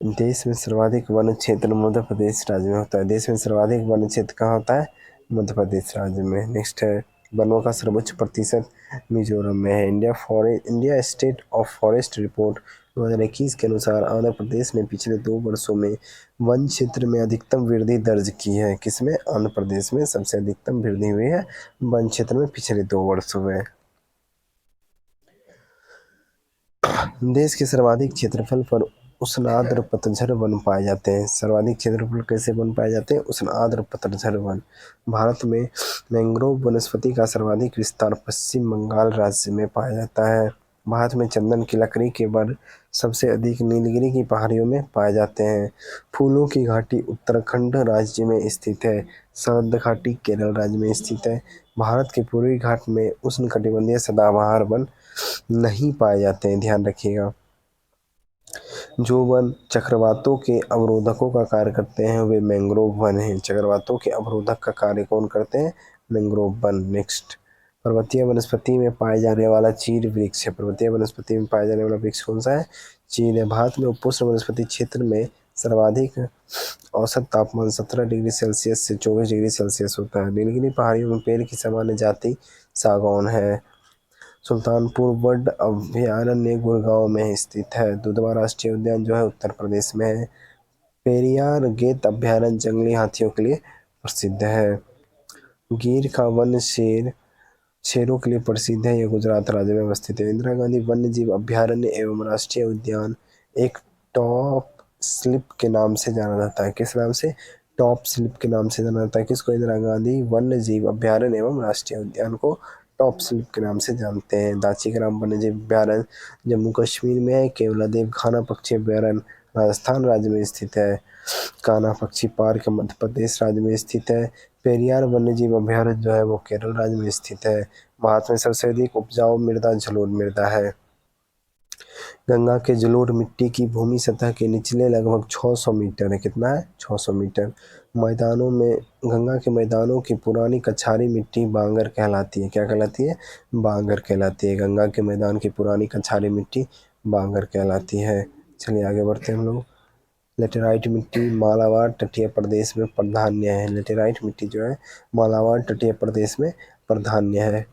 देश में सर्वाधिक वन क्षेत्र मध्य प्रदेश राज्य में होता है। देश में सर्वाधिक वन क्षेत्र कहाँ होता है? मध्य प्रदेश राज्य में। नेक्स्ट है, वनों का सर्वोच्च प्रतिशत मिजोरम में है। India state of forest report 2021 के अनुसार आंध्र प्रदेश ने पिछले 2 वर्षों में वन क्षेत्र में अधिकतम वृद्धि दर्ज की है। किसमें? आंध्र प्रदेश में सबसे अधिकतम वृद्धि हुई है वन क्षेत्र में पिछले 2 वर्षों में। देश के सर्वाधिक क्षेत्रफल पर उष्ण आर्द्र पतझड़ वन पाए जाते हैं। सर्वाधिक क्षेत्रफल कैसे वन पाए जाते हैं? उष्ण आर्द्र पतझड़ वन। भारत में मैंग्रोव वनस्पति का सर्वाधिक विस्तार पश्चिम बंगाल राज्य में पाया जाता है। भारत में चंदन की लकड़ी के वन सबसे अधिक नीलगिरी की पहाड़ियों में पाए जाते हैं। फूलों की घाटी उत्तराखंड राज्य में स्थित है। शरद घाटी केरल राज्य में स्थित है। भारत के पूर्वी घाट में उष्णकटिबंधीय सदाबहार वन नहीं पाए जाते हैं, ध्यान रखिएगा। जो वन चक्रवातों के अवरोधकों का कार्य करते हैं वे मैंग्रोव वन हैं। चक्रवातों के अवरोधक का कार्य कौन करते हैं? Mangrove one. नेक्स्ट, पर्वतीय वनस्पति में पाए जाने वाला चीड़ वृक्ष है। पर्वतीय वनस्पति में पाया जाने वाला वृक्ष कौन सा है? चीड़ है। भारत में उपोष्ण वनस्पति क्षेत्र में सर्वाधिक औसत तापमान 17 डिग्री सेल्सियस से 24 डिग्री सेल्सियस होता है। नीलगिरी पहाड़ियों में पेड़ की सामान्य जाति सागौन है। सुल्तानपुर बर्ड अभयारण्य गुड़गांव में स्थित है। दुधवा राष्ट्रीय उद्यान जो है उत्तर प्रदेश में है। पेरियार गेट अभयारण्य जंगली हाथियों के लिए प्रसिद्ध है। गिर का वन शेरों के लिए प्रसिद्ध है। यह गुजरात राज्य में अवस्थित है। इंदिरा गांधी वन्य जीव अभयारण्य एवं राष्ट्रीय उद्यान एक टॉप स्लिप के नाम से जाना जाता है। किस नाम से? टॉप स्लिप के नाम से जाना जाता है। किसको? इंदिरा गांधी वन्य जीव अभयारण्य एवं राष्ट्रीय उद्यान को टॉप स्लिप के नाम से जानते हैं। दाचीग्राम वन्य जीव अभयारण्य जम्मू कश्मीर में है। केवलादेव घाना पक्षी अभयारण्य राजस्थान राज्य में स्थित है। कान्हा पक्षी पार्क मध्य प्रदेश राज्य में स्थित है। पेरियार वन्यजीव अभयारण्य जो है वो केरल राज्य में स्थित है। भारत में सबसे अधिक उपजाऊ मृदा जलोढ़ मृदा है। गंगा के जलोढ़ मिट्टी की भूमि सतह के निचले लगभग 600 मीटर है। कितना है? 600 मीटर। मैदानों में गंगा के मैदानों की पुरानी कछारी मिट्टी बांगर कहलाती है। क्या कहलाती है? बांगर कहलाती है। गंगा के मैदान की पुरानी कछारी मिट्टी बांगर कहलाती है। चलिए आगे बढ़ते हैं हम लोग। लेटेराइट मिट्टी मालाबार तटीय प्रदेश में प्राधान्य है। लेटेराइट मिट्टी जो है मालाबार तटीय प्रदेश में प्राधान्य है।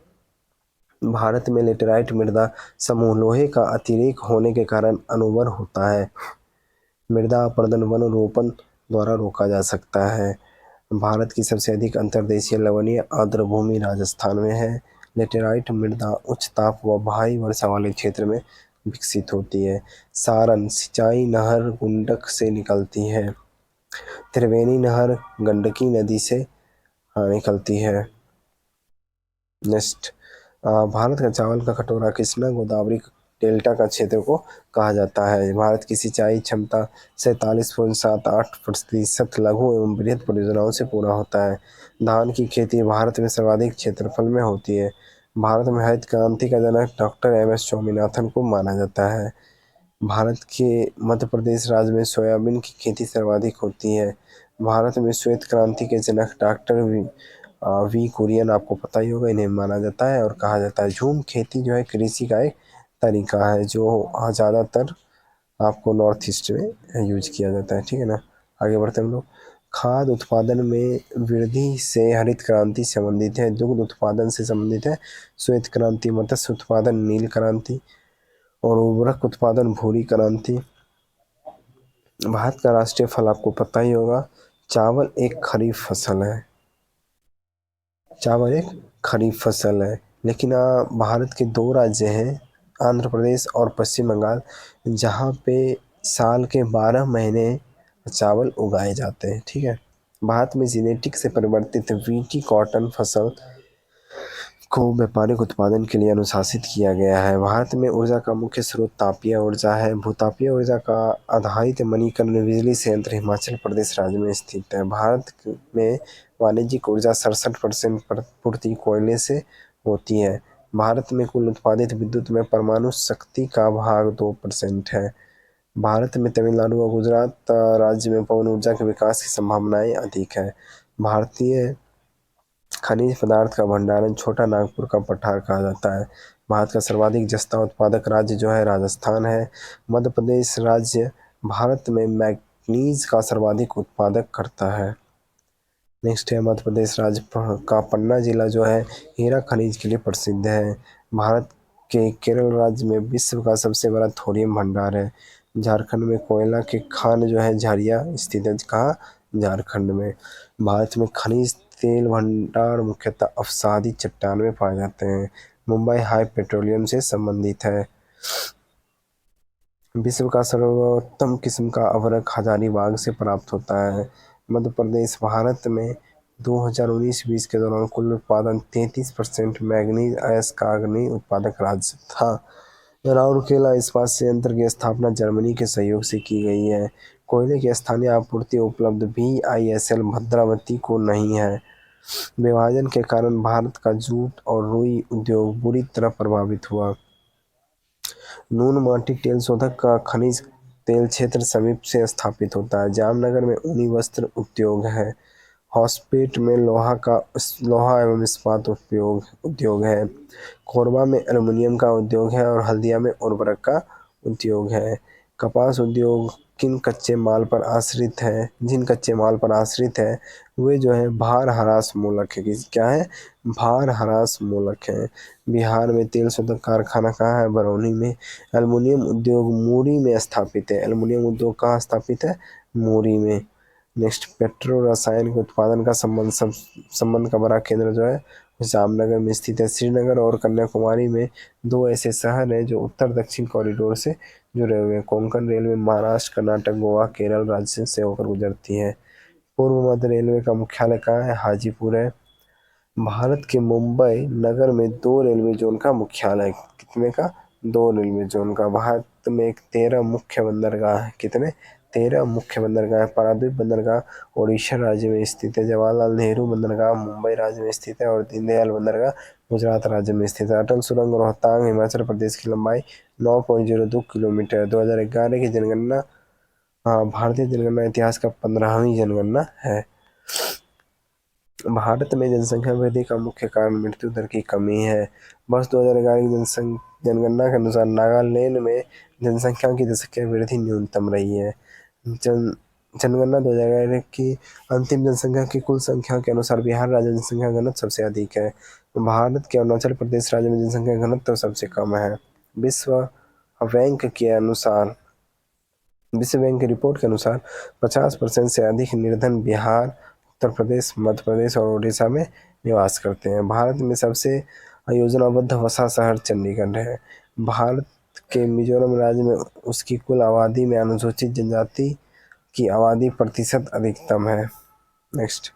भारत में लेटेराइट मृदा समूह लोहे का अतिरेक होने के कारण अनउर्वर होता है। मृदा अपरदन वन रोपण द्वारा रोका जा सकता है। भारत की सबसे अधिक अंतर्देशीय लवणीय आर्द्र भूमि राजस्थान में है। लेटेराइट मृदा उच्च ताप व भारी वर्षा वाले क्षेत्र में विकसित होती है। सारण सिंचाई नहर गुंडक से निकलती है। त्रिवेणी नहर गंडकी नदी से निकलती है। नेक्स्ट, भारत का चावल का कटोरा कृष्णा गोदावरी डेल्टा का क्षेत्र को कहा जाता है। भारत की सिंचाई क्षमता 47.78% लघु एवं बृहद परियोजनाओं से पूरा होता है। धान की खेती भारत में सर्वाधिक क्षेत्रफल में होती है। भारत में हरित क्रांति का जनक डॉक्टर एम एस स्वामीनाथन को माना जाता है। भारत के मध्य प्रदेश राज्य में सोयाबीन की खेती सर्वाधिक होती है। भारत में श्वेत क्रांति के जनक डॉक्टर वी कुरियन आपको पता ही होगा, इन्हें माना जाता है और कहा जाता है। झूम खेती जो है कृषि का एक तरीका है जो ज़्यादातर आपको नॉर्थ ईस्ट में यूज किया जाता है। ठीक है ना। आगे बढ़ते हम लोग। खाद्य उत्पादन में वृद्धि से हरित क्रांति संबंधित है। दुग्ध उत्पादन से संबंधित है श्वेत क्रांति। मत्स्य उत्पादन नील क्रांति और उर्वरक उत्पादन भूरी क्रांति। भारत का राष्ट्रीय फल आपको पता ही होगा, चावल एक खरीफ फसल है। चावल एक खरीफ फसल है। लेकिन भारत के 2 राज्य हैं, आंध्र प्रदेश और पश्चिम बंगाल, जहाँ पे साल के 12 महीने चावल उगाए जाते हैं। ठीक है। भारत में जेनेटिक से परिवर्तित वीटी कॉटन फसल को व्यापारिक उत्पादन के लिए अनुशासित किया गया है। भारत में ऊर्जा का मुख्य स्रोत तापीय ऊर्जा है। भूतापीय ऊर्जा का आधारित मणिकर्ण बिजली संयंत्र हिमाचल प्रदेश राज्य में स्थित है। भारत में वाणिज्यिक ऊर्जा 67% पूर्ति कोयले से होती है। भारत में कुल उत्पादित विद्युत में परमाणु शक्ति का भाग 2% है। भारत में तमिलनाडु और गुजरात राज्य में पवन ऊर्जा के विकास की संभावनाएं अधिक है। भारतीय खनिज पदार्थ का भंडारण छोटा नागपुर का पठार कहा जाता है। भारत का सर्वाधिक जस्ता उत्पादक राज्य जो है राजस्थान है। मध्य प्रदेश राज्य भारत में मैग्नीज का सर्वाधिक उत्पादक करता है। नेक्स्ट है मध्य प्रदेश राज्य का पन्ना जिला जो है हीरा खनिज के लिए प्रसिद्ध है। भारत के केरल राज्य में विश्व का सबसे बड़ा थोरियम भंडार है। झारखंड में कोयला के खान जो है झरिया स्थित है। कहाँ? झारखंड में। भारत में खनिज तेल भंडार मुख्यतः अवसादी चट्टान में पाए जाते हैं। मुंबई हाई पेट्रोलियम से संबंधित है। विश्व का सर्वोत्तम किस्म का अभ्रक हजारीबाग से प्राप्त होता है। मध्य प्रदेश भारत में 2019-20 के दौरान कुल उत्पादन 33% मैग्नीज अयस्काग्नि उत्पादक राज्य था। राउरकेला इस्पात संयंत्र की स्थापना जर्मनी के सहयोग से की गई है। कोयले की स्थानीय आपूर्ति उपलब्ध VISL भद्रावती को नहीं है। विभाजन के कारण भारत का जूट और रुई उद्योग बुरी तरह प्रभावित हुआ। नून माटी तेल शोधक का खनिज तेल क्षेत्र समीप से स्थापित होता है। जामनगर में ऊनी वस्त्र उद्योग है। हॉस्पेट में लोहा एवं इस्पात उद्योग है। कोरबा में एल्युमिनियम का उद्योग है और हल्दिया में उर्वरक का उद्योग है। कपास उद्योग जिन कच्चे माल पर आश्रित है वे जो है भार ह्रास मूलक है। क्या है? भार ह्रास मूलक है। बिहार में तेल शोधक कारखाना कहाँ है? बरौनी में। एल्युमिनियम उद्योग मूरी में स्थापित है। एल्युमिनियम उद्योग कहाँ स्थापित है? मूरी में। नेक्स्ट पेट्रो रसायन के उत्पादन का संबंध का बड़ा केंद्र जो है जामनगर में स्थित है। श्रीनगर और कन्याकुमारी में दो ऐसे शहर हैं जो उत्तर दक्षिण कॉरिडोर से जुड़े हुए हैं। कोंकण रेलवे महाराष्ट्र, कर्नाटक, गोवा, केरल राज्य से होकर गुजरती है। पूर्व मध्य रेलवे का मुख्यालय कहाँ है? हाजीपुर है। भारत के मुंबई नगर में 2 रेलवे जोन का मुख्यालय। कितने का? 2 रेलवे जोन का। भारत में 13 मुख्य बंदरगाह है। कितने? 13 मुख्य बंदरगाह। पारादीप बंदरगाह ओडिशा राज्य में स्थित है। जवाहरलाल नेहरू बंदरगाह मुंबई राज्य में स्थित है और दीनदयाल बंदरगाह गुजरात राज्य में स्थित है। अटल सुरंग रोहतांग हिमाचल प्रदेश की लंबाई 9.02 किलोमीटर। 2011 की जनगणना भारतीय जनगणना इतिहास का 15वीं जनगणना है। भारत में जनसंख्या वृद्धि का मुख्य कारण मृत्यु दर की कमी है। वर्ष 2011 की जनगणना के अनुसार नागालैंड में जनसंख्या की दशकीय वृद्धि न्यूनतम रही है। जनगणना 2011 की अंतिम जनसंख्या की कुल संख्या के अनुसार बिहार राज्य जनसंख्या घनत्व सबसे अधिक है। भारत के अरुणाचल प्रदेश राज्य में जनसंख्या घनत्व सबसे कम है। विश्व बैंक की रिपोर्ट के अनुसार 50% से अधिक निर्धन बिहार, उत्तर प्रदेश, मध्य प्रदेश और उड़ीसा में निवास करते हैं। भारत में सबसे योजनाबद्ध वसा शहर चंडीगढ़ है। भारत के मिजोरम राज्य में उसकी कुल आबादी में अनुसूचित जनजाति की आबादी प्रतिशत अधिकतम है। नेक्स्ट,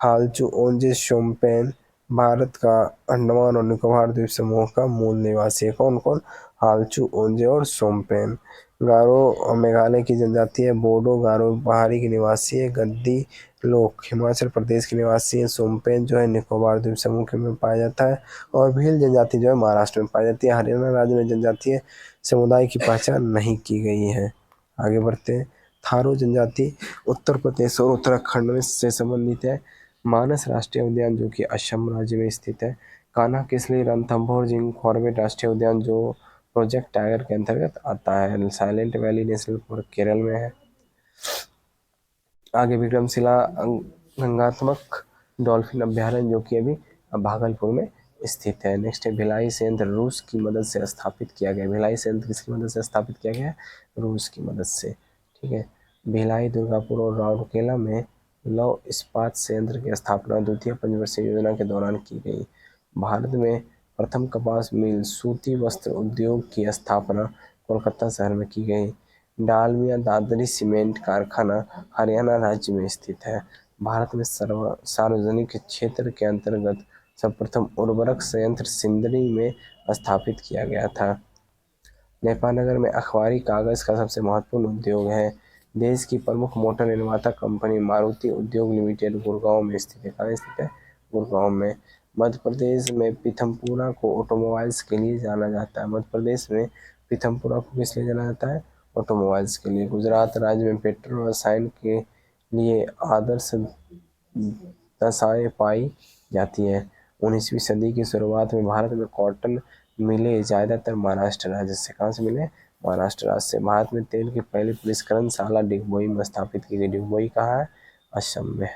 हालचू ओंजे शोम्पेन भारत का अंडमान और निकोबार द्वीप समूह का मूल निवासी है। कौन कौन? हालचू ओंजे और शोम्पेन। गारो मेघालय की जनजाति है। बोडो गारो पहाड़ी के निवासी है। गद्दी लोग हिमाचल प्रदेश के निवासी हैं। शोम्पेन जो है निकोबार द्वीप समूह के में पाया जाता है और भील जनजाति जो है महाराष्ट्र में पाई जाती है। हरियाणा राज्य में जनजातीय समुदाय की पहचान नहीं की गई है। आगे बढ़ते हैं। थारू जनजाति उत्तर प्रदेश और उत्तराखंड में से संबंधित है। मानस राष्ट्रीय उद्यान जो कि असम राज्य में स्थित है। कान्हा किसली रणथंभौर जिंक कॉर्बेट राष्ट्रीय उद्यान जो प्रोजेक्ट टाइगर के अंतर्गत आता है। Silent valley national park Kerala में है। आगे विक्रमशिला गंगात्मक डॉल्फिन अभ्यारण्य जो कि अभी भागलपुर में स्थित है। नेक्स्ट है भिलाई संयंत्र रूस की मदद से स्थापित किया गया। भिलाई संयंत्र किसकी मदद से स्थापित किया गया? रूस की मदद से। ठीक है। भिलाई, दुर्गापुर और राउरकेला में लौह इस्पात संयंत्र की स्थापना द्वितीय पंचवर्षीय योजना के दौरान की गई। भारत में प्रथम कपास मिल सूती वस्त्र उद्योग की स्थापना कोलकाता शहर में की गई। डालमिया दादरी सीमेंट कारखाना हरियाणा राज्य में स्थित है। भारत में सार्वजनिक क्षेत्र के अंतर्गत सर्वप्रथम उर्वरक संयंत्र सिंदरी में स्थापित किया गया था। नेपानगर में अखबारी कागज का सबसे महत्वपूर्ण उद्योग है। देश की प्रमुख मोटर निर्माता कंपनी मारुति उद्योग लिमिटेड गुड़गांव में स्थित है। कहाँ स्थित है? गुड़गांव में। मध्य प्रदेश में पीथमपुरा को ऑटोमोबाइल्स के लिए जाना जाता है। मध्य प्रदेश में पीथमपुरा को किस लिए जाना जाता है? ऑटोमोबाइल्स के लिए। गुजरात राज्य में पेट्रोल रसायन के लिए आदर्श दशाएं पाई जाती है। 19वीं सदी की शुरुआत में भारत में कॉटन मिले ज़्यादातर महाराष्ट्र राज्य से। कहाँ से मिले? महाराष्ट्र राज्य से। भारत में तेल की पहली परिष्करणशाला डिगबोई में स्थापित की गई। डिगबोई कहाँ है? असम में।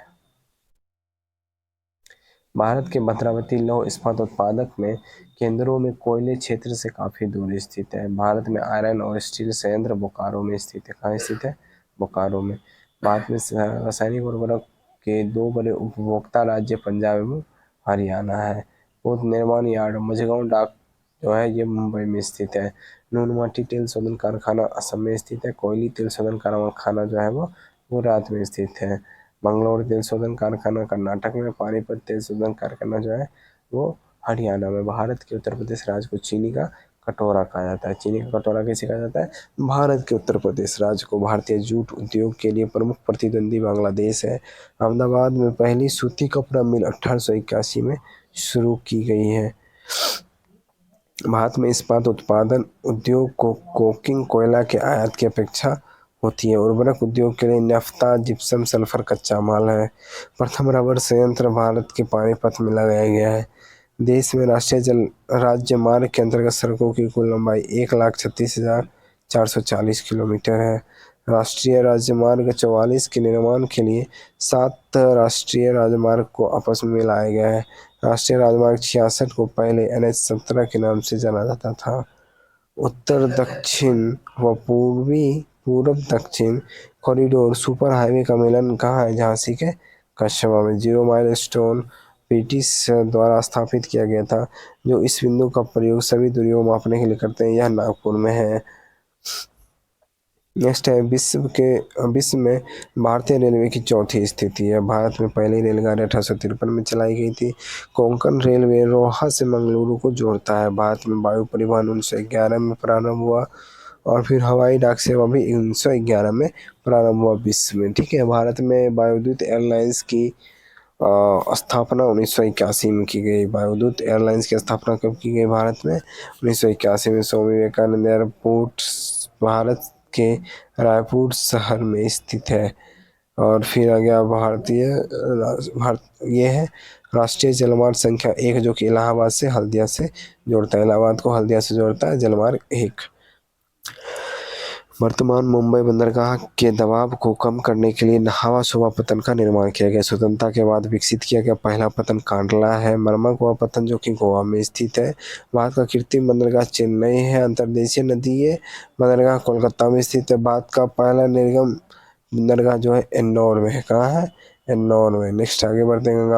भारत के भद्रावती लौह इस्पात उत्पादक में केंद्रों में कोयले क्षेत्र से काफ़ी दूर स्थित है। भारत में आयरन और स्टील संयंत्र बोकारो में स्थित है। कहाँ स्थित है? बोकारो में। भारत में रासायनिक उर्वरक के 2 बड़े उपभोक्ता राज्य पंजाब एवं हरियाणा है। पोत निर्माण यार्ड मझगांव डाक जो है ये मुंबई में स्थित है। नूनमाटी तेल शोधन कारखाना असम में स्थित है। कोयली तेल शोधन कारखाना जो है वो गुजरात में स्थित है। मंगलौर तेल शोधन कारखाना कर्नाटक में। पानीपत तेल शोधन कारखाना जो है वो हरियाणा में। भारत के उत्तर प्रदेश राज्य को चीनी का कटोरा कहा जाता है। चीनी का कटोरा कैसे कहा जाता है? भारत के उत्तर प्रदेश राज्य को। भारतीय जूट उद्योग के लिए प्रमुख प्रतिद्वंदी बांग्लादेश है। अहमदाबाद में पहली सूती कपड़ा मिल 1881 में शुरू की गई है। भारत में इस्पात उत्पादन उद्योग को कोकिंग कोयला के आयात की अपेक्षा होती है। उर्वरक उद्योग के लिए नफ्ता, जिप्सम, सल्फर कच्चा माल है। प्रथम रबर संयंत्र भारत के पानीपत में लगाया गया है। देश में राष्ट्रीय राज्य मार्ग के अंतर्गत सड़कों की कुल लंबाई 1,36,440 किलोमीटर है। राष्ट्रीय राजमार्ग 44 के निर्माण के लिए 7 राष्ट्रीय राजमार्ग को आपस में मिलाया गया है। राष्ट्रीय राजमार्ग 66 को पहले NH-17 के नाम से जाना जाता था। उत्तर दक्षिण व पूर्व दक्षिण कॉरिडोर सुपर हाईवे का मिलन कहाँ है? झांसी के कस्बा में। 0 माइल स्टोन ब्रिटिश द्वारा स्थापित किया गया था, जो इस बिंदु का प्रयोग सभी दूरियों को मापने के लिए करते हैं। यह नागपुर में है। नेक्स्ट है विश्व में भारतीय रेलवे की चौथी स्थिति है। भारत में पहली रेलगाड़ी 1853 में चलाई गई थी। कोंकण रेलवे रोहा से मंगलुरु को जोड़ता है। भारत में वायु परिवहन 1911 में प्रारंभ हुआ और फिर हवाई डाक सेवा भी 1911 में प्रारंभ हुआ विश्व में। ठीक है। भारत में वायुदूत एयरलाइंस की स्थापना 1981 में की गई। वायुदूत एयरलाइंस की स्थापना कब की गई? भारत में 1981 में। स्वामी विवेकानंद एयरपोर्ट भारत के रायपुर शहर में स्थित है। और फिर आ गया ये है राष्ट्रीय जलमार्ग संख्या 1, जो कि इलाहाबाद से हल्दिया से जोड़ता है। इलाहाबाद को हल्दिया से जोड़ता है जलमार्ग 1। वर्तमान मुंबई बंदरगाह के दबाव को कम करने के लिए नहावा शोभा पतन का निर्माण किया गया। स्वतंत्रता के बाद विकसित किया गया पहला पतन कांडला है। मर्मगोवा पतन जो कि गोवा में स्थित है। भारत का कृत्रिम बंदरगाह चेन्नई है। अंतर्देशीय नदीय बंदरगाह कोलकाता में स्थित है। भारत का पहला निर्गम बंदरगाह जो है इंदौर में है। कहाँ है? इंदौर में। नेक्स्ट आगे बढ़ते हैं।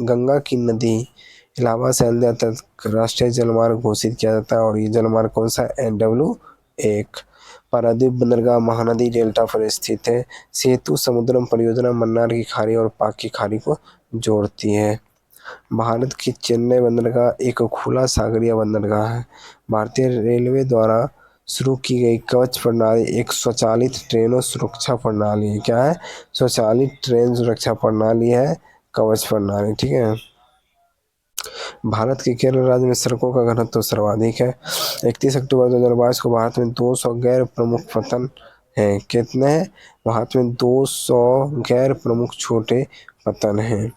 गंगा की नदी इलाहाबाद से हल्दिया तक राष्ट्रीय जलमार्ग घोषित किया जाता है और ये जलमार्ग कौन सा है? NW1। पारादीप बंदरगाह महानदी डेल्टा पर स्थित है। सेतु समुद्रम परियोजना मन्नार की खाड़ी और पाक की खाड़ी को जोड़ती है। भारत की चेन्नई बंदरगाह एक खुला सागरीय बंदरगाह है। भारतीय रेलवे द्वारा शुरू की गई कवच प्रणाली एक स्वचालित ट्रेनों सुरक्षा प्रणाली है। क्या है? स्वचालित ट्रेन सुरक्षा प्रणाली है कवच प्रणाली। ठीक है। भारत के केरल राज्य में सड़कों का घनत्व सर्वाधिक है। 31 अक्टूबर 2022 को भारत में 200 गैर प्रमुख पतन हैं। कितने हैं? भारत में 200 गैर प्रमुख छोटे पतन हैं।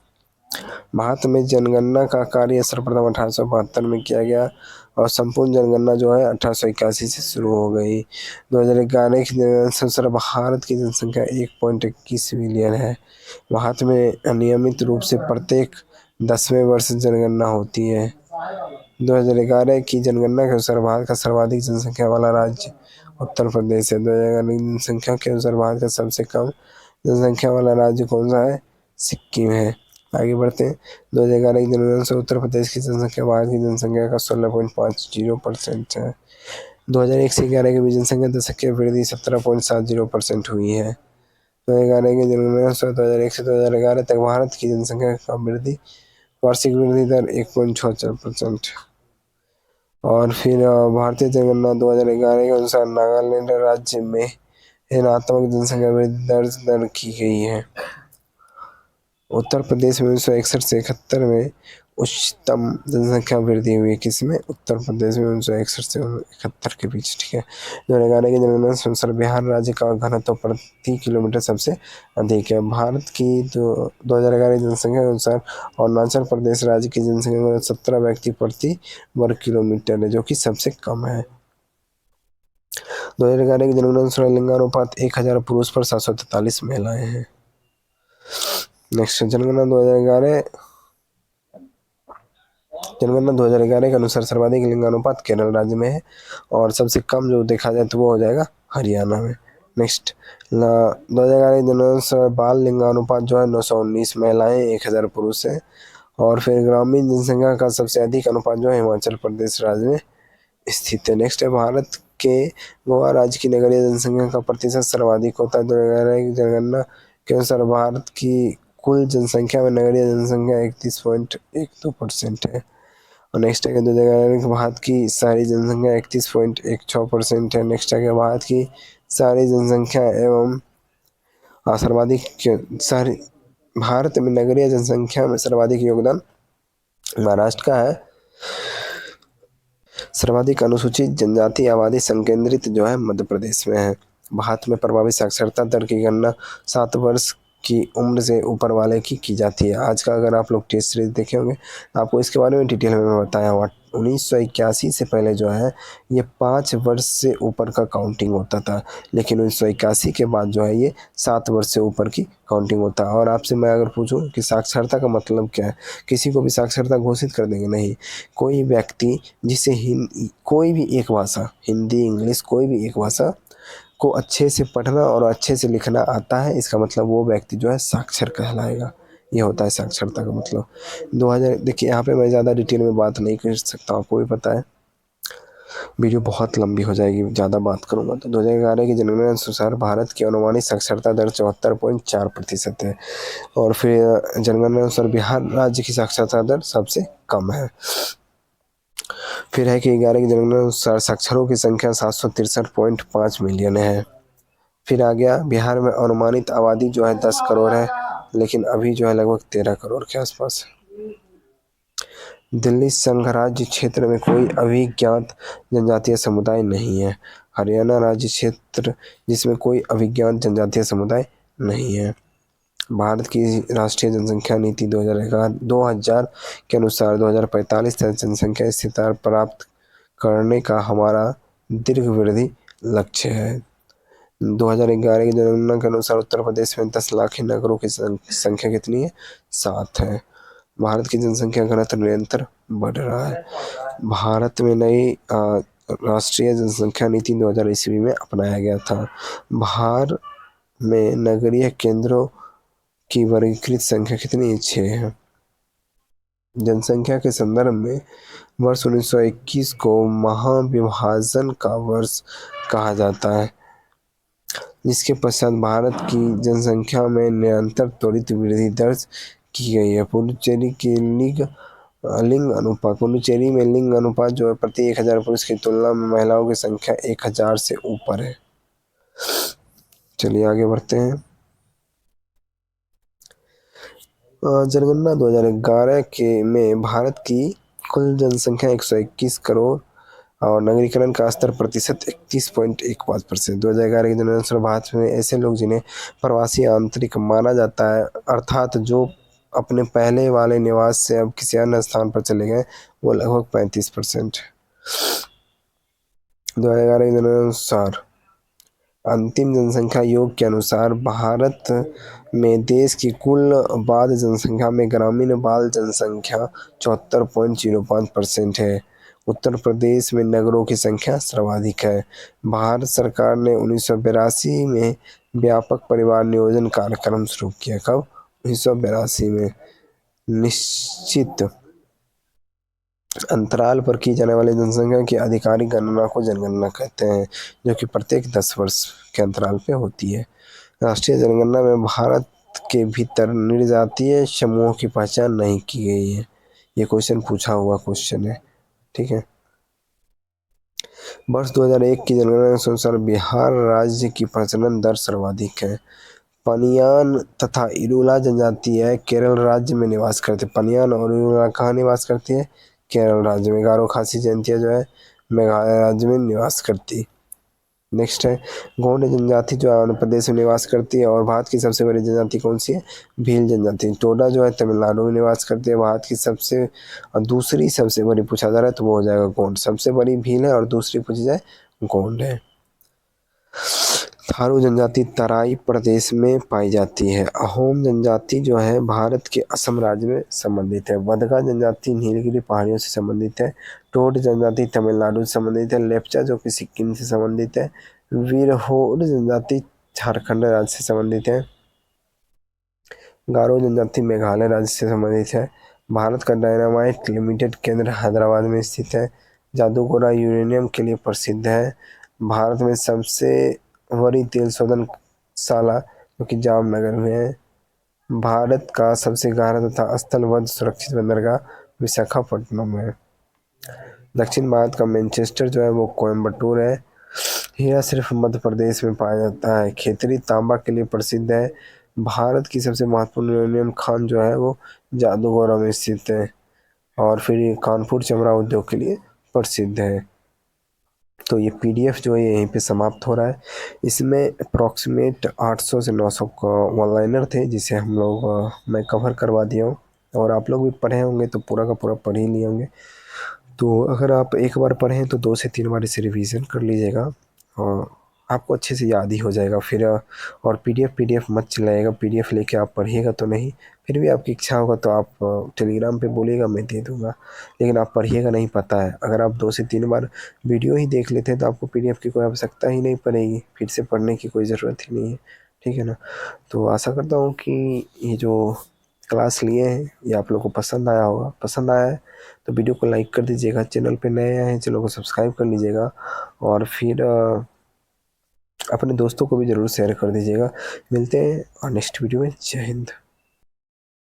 भारत में जनगणना का कार्य सर्वप्रथम 1872 में किया गया और संपूर्ण जनगणना जो है 1881 से शुरू हो गई। 2011 की जनगणना अनुसार भारत की जनसंख्या 1.21 मिलियन है। भारत में अनियमित रूप से प्रत्येक 10वें वर्ष जनगणना होती है। 2011 की जनगणना के अनुसार भारत का सर्वाधिक जनसंख्या वाला राज्य उत्तर प्रदेश है। 2011 की जनसंख्या के अनुसार भारत का सबसे कम जनसंख्या वाला राज्य कौन सा है? सिक्किम है। आगे बढ़ते हैं। 2011 की जनगणना से उत्तर प्रदेश की जनसंख्या भारत की जनसंख्या का 16.50% है। 2001 से 11 के बीच जनसंख्या दशकीय वृद्धि 17.70% हुई है। 2011 की जनगणना से 2001 से 2011 तक भारत की जनसंख्या का वृद्धि वार्षिक वृद्धि दर 1.74%। और फिर भारतीय जनगणना 2011 के अनुसार नागालैंड राज्य में ऋणात्मक जनसंख्या वृद्धि दर्ज की गई है। उत्तर प्रदेश में 1961 से 71 में उच्चतम जनसंख्या वृद्धि हुई। किसमें? उत्तर प्रदेश में 1961 से 71 के बीच। ठीक है। 2011 की जनगणना के अनुसार बिहार राज्य का घनत्व प्रति किलोमीटर सबसे अधिक है। भारत की 2011 की जनसंख्या के अनुसार अरुणाचल प्रदेश राज्य की जनसंख्या 17 व्यक्ति प्रति वर्ग किलोमीटर है, जो कि सबसे कम है। 2011 की जनगणना के अनुसार लिंगानुपात 1000 पुरुष पर 743 महिलाएं हैं। नेक्स्ट, जनगणना 2011 के अनुसार सर्वाधिक लिंगानुपात केरल राज्य में है और सबसे कम जो देखा जाए तो वो हो जाएगा हरियाणा में। नेक्स्ट, 2011 की जनगणना के अनुसार बाल लिंगानुपात जो है 919 महिलाएं 1000 पुरुष है। और फिर ग्रामीण जनसंख्या का सबसे अधिक अनुपात जो है हिमाचल प्रदेश राज्य में स्थित है। नेक्स्ट है, भारत के गोवा राज्य की नगरीय जनसंख्या का प्रतिशत सर्वाधिक होता है। 2011 की जनगणना के अनुसार भारत की कुल जनसंख्या में नगरीय जनसंख्या 31.12% है। और नेक्स्ट है, 2011 के भारत की सारी जनसंख्या 31.16% है। नेक्स्ट है, भारत की सारी जनसंख्या एवं सारी भारत में नगरीय जनसंख्या में सर्वाधिक योगदान महाराष्ट्र का है। सर्वाधिक अनुसूचित जनजाति आबादी संकेंद्रित जो है मध्य प्रदेश में है। भारत में प्रभावी साक्षरता दर की गणना 7 वर्ष की उम्र से ऊपर वाले की जाती है। आज का अगर आप लोग टेस्ट सीरीज देखे होंगे आपको इसके बारे में डिटेल में बताया हुआ। 1981 से पहले जो है ये 5 वर्ष से ऊपर का काउंटिंग होता था, लेकिन 1981 के बाद जो है ये 7 वर्ष से ऊपर की काउंटिंग होता है। और आपसे मैं अगर पूछूं कि साक्षरता का मतलब क्या है, किसी को भी साक्षरता घोषित कर देंगे? नहीं। कोई व्यक्ति जिसे कोई भी एक भाषा, हिंदी, इंग्लिश, कोई भी एक भाषा को अच्छे से पढ़ना और अच्छे से लिखना आता है, इसका मतलब वो व्यक्ति जो है साक्षर कहलाएगा। ये होता है साक्षरता का मतलब। 2000 देखिए यहाँ पे मैं ज़्यादा डिटेल में बात नहीं कर सकता, आपको भी पता है वीडियो बहुत लंबी हो जाएगी ज़्यादा बात करूँगा तो। 2011 की जनगणना अनुसार भारत की अनुमानित साक्षरता दर 74.4% है। और फिर जनगणना अनुसार बिहार राज्य की साक्षरता दर सबसे कम है। फिर है कि 11 की जनगणना अनुसार साक्षरों की संख्या 763.5 मिलियन है। फिर आ गया बिहार में अनुमानित आबादी जो है 10 करोड़ है, लेकिन अभी जो है लगभग 13 करोड़ के आसपास है। दिल्ली संघ राज्य क्षेत्र में कोई अभिज्ञात जनजातीय समुदाय नहीं है। हरियाणा राज्य क्षेत्र जिसमें कोई अभिज्ञात जनजातीय समुदाय नहीं है। भारत की राष्ट्रीय जनसंख्या नीति 2000 के अनुसार 2045 तक जनसंख्या स्थिरता प्राप्त करने का हमारा दीर्घवृद्धि लक्ष्य है। 2011 की जनगणना के अनुसार उत्तर प्रदेश में 10 लाख नगरों की संख्या कितनी है? 7 है। भारत की जनसंख्या घनत्व निरंतर बढ़ रहा है। भारत में नई राष्ट्रीय जनसंख्या नीति 2000 ईस्वी में अपनाया गया था। भारत में नगरीय केंद्रों की वर्गीकृत संख्या कितनी? 6 है। जनसंख्या के संदर्भ में वर्ष 1921 को महाविभाजन का वर्ष कहा जाता है, जिसके पश्चात भारत की जनसंख्या में निरंतर त्वरित वृद्धि दर्ज की गई है। पुडुचेरी में लिंग अनुपात जो है प्रति 1000 पुरुष की तुलना में महिलाओं की संख्या 1000 से ऊपर है। चलिए आगे बढ़ते हैं। जनगणना 2011 में भारत की कुल जनसंख्या 121 करोड़ और नगरीकरण का स्तर प्रतिशत 31.15%। 2011 की जनगणना अनुसार भारत में ऐसे लोग जिन्हें प्रवासी आंतरिक माना जाता है, अर्थात जो अपने पहले वाले निवास से अब किसी अन्य स्थान पर चले गए, वो लगभग 35%। 2011 की जनगणना अनुसार अंतिम जनसंख्या योग के अनुसार भारत में देश की कुल बाल जनसंख्या में ग्रामीण बाल जनसंख्या 74.05% है। उत्तर प्रदेश में नगरों की संख्या सर्वाधिक है। भारत सरकार ने 1982 में व्यापक परिवार नियोजन कार्यक्रम शुरू किया। कब? 1982 में। निश्चित अंतराल पर की जाने वाली जनसंख्या की आधिकारिक गणना को जनगणना कहते हैं, जो कि प्रत्येक 10 वर्ष के अंतराल पे होती है। राष्ट्रीय जनगणना में भारत के भीतर निर्जातीय समूहों की पहचान नहीं की गई है। ये क्वेश्चन पूछा हुआ क्वेश्चन है, ठीक है। वर्ष 2001 की जनगणना के अनुसार बिहार राज्य की प्रजनन दर सर्वाधिक है। पनियान तथा इरूला जनजातीय केरल राज्य में निवास करते। पनियान और इरूला कहाँ निवास करती है? केरल राज्य में। गारो खासी जनजातियाँ जो है मेघालय राज्य में निवास करती। नेक्स्ट है गोंड जनजाति जो आंध्र प्रदेश में निवास करती है। और भारत की सबसे बड़ी जनजाति कौन सी है? भील जनजाति। टोडा जो है तमिलनाडु में निवास करती है। भारत की सबसे दूसरी सबसे बड़ी पूछा जा रहा है तो वो हो जाएगा गोंड। सबसे बड़ी भील है और दूसरी पूछी जाए गोंड है। थारू जनजाति तराई प्रदेश में पाई जाती है। अहोम जनजाति जो है भारत के असम राज्य में संबंधित है। वदगा जनजाति नीलगिरी पहाड़ियों से संबंधित है। टोड जनजाति तमिलनाडु से संबंधित है। लेप्चा जो कि सिक्किम से संबंधित है। वीरहोर जनजाति झारखंड राज्य से संबंधित है। गारो जनजाति मेघालय राज्य से संबंधित है। भारत का डायनामाइट लिमिटेड केंद्र हैदराबाद में स्थित है। जादूगोरा यूरेनियम के लिए प्रसिद्ध है। भारत में सबसे बड़ी तेल शोधनशाला जो कि जामनगर में है। भारत का सबसे गहरा तथा स्थलबद्ध सुरक्षित बंदरगाह विशाखापट्टनम है। दक्षिण भारत का मैनचेस्टर जो है वो कोयम्बटूर है। हीरा सिर्फ मध्य प्रदेश में पाया जाता है। खेतरी तांबा के लिए प्रसिद्ध है। भारत की सबसे महत्वपूर्ण यूरेनियम खान जो है वो जादूगोरा में स्थित है। और फिर ये कानपुर चमड़ा उद्योग के लिए प्रसिद्ध है। तो ये पीडीएफ जो है यहीं पे समाप्त हो रहा है। इसमें अप्रॉक्सीमेट 800 से 900 वन लाइनर थे जिसे हम लोग मैं कवर करवा दिया हूँ। और आप लोग भी पढ़े होंगे तो पूरा का पूरा पढ़ ही लिए होंगे। तो अगर आप एक बार पढ़ें तो 2 से 3 बार इसे रिवीजन कर लीजिएगा और आपको अच्छे से याद ही हो जाएगा। फिर और पीडीएफ मत चलाइएगा। पीडीएफ लेके आप पढ़िएगा तो नहीं, फिर भी आपकी इच्छा होगा तो आप टेलीग्राम पे बोलिएगा, मैं दे दूँगा। लेकिन आप पढ़िएगा नहीं, पता है। अगर आप 2 से 3 बार वीडियो ही देख लेते हैं तो आपको पीडीएफ की कोई आवश्यकता ही नहीं पड़ेगी, फिर से पढ़ने की कोई ज़रूरत ही नहीं है, ठीक है ना। तो आशा करता हूँ कि ये जो क्लास लिए हैं ये आप लोग को पसंद आया होगा। पसंद आया है तो वीडियो को लाइक कर दीजिएगा। चैनल पे नए आए हैं चैनल को सब्सक्राइब कर लीजिएगा। और फिर अपने दोस्तों को भी ज़रूर शेयर कर दीजिएगा। मिलते हैं और नेक्स्ट वीडियो में। जय हिंद।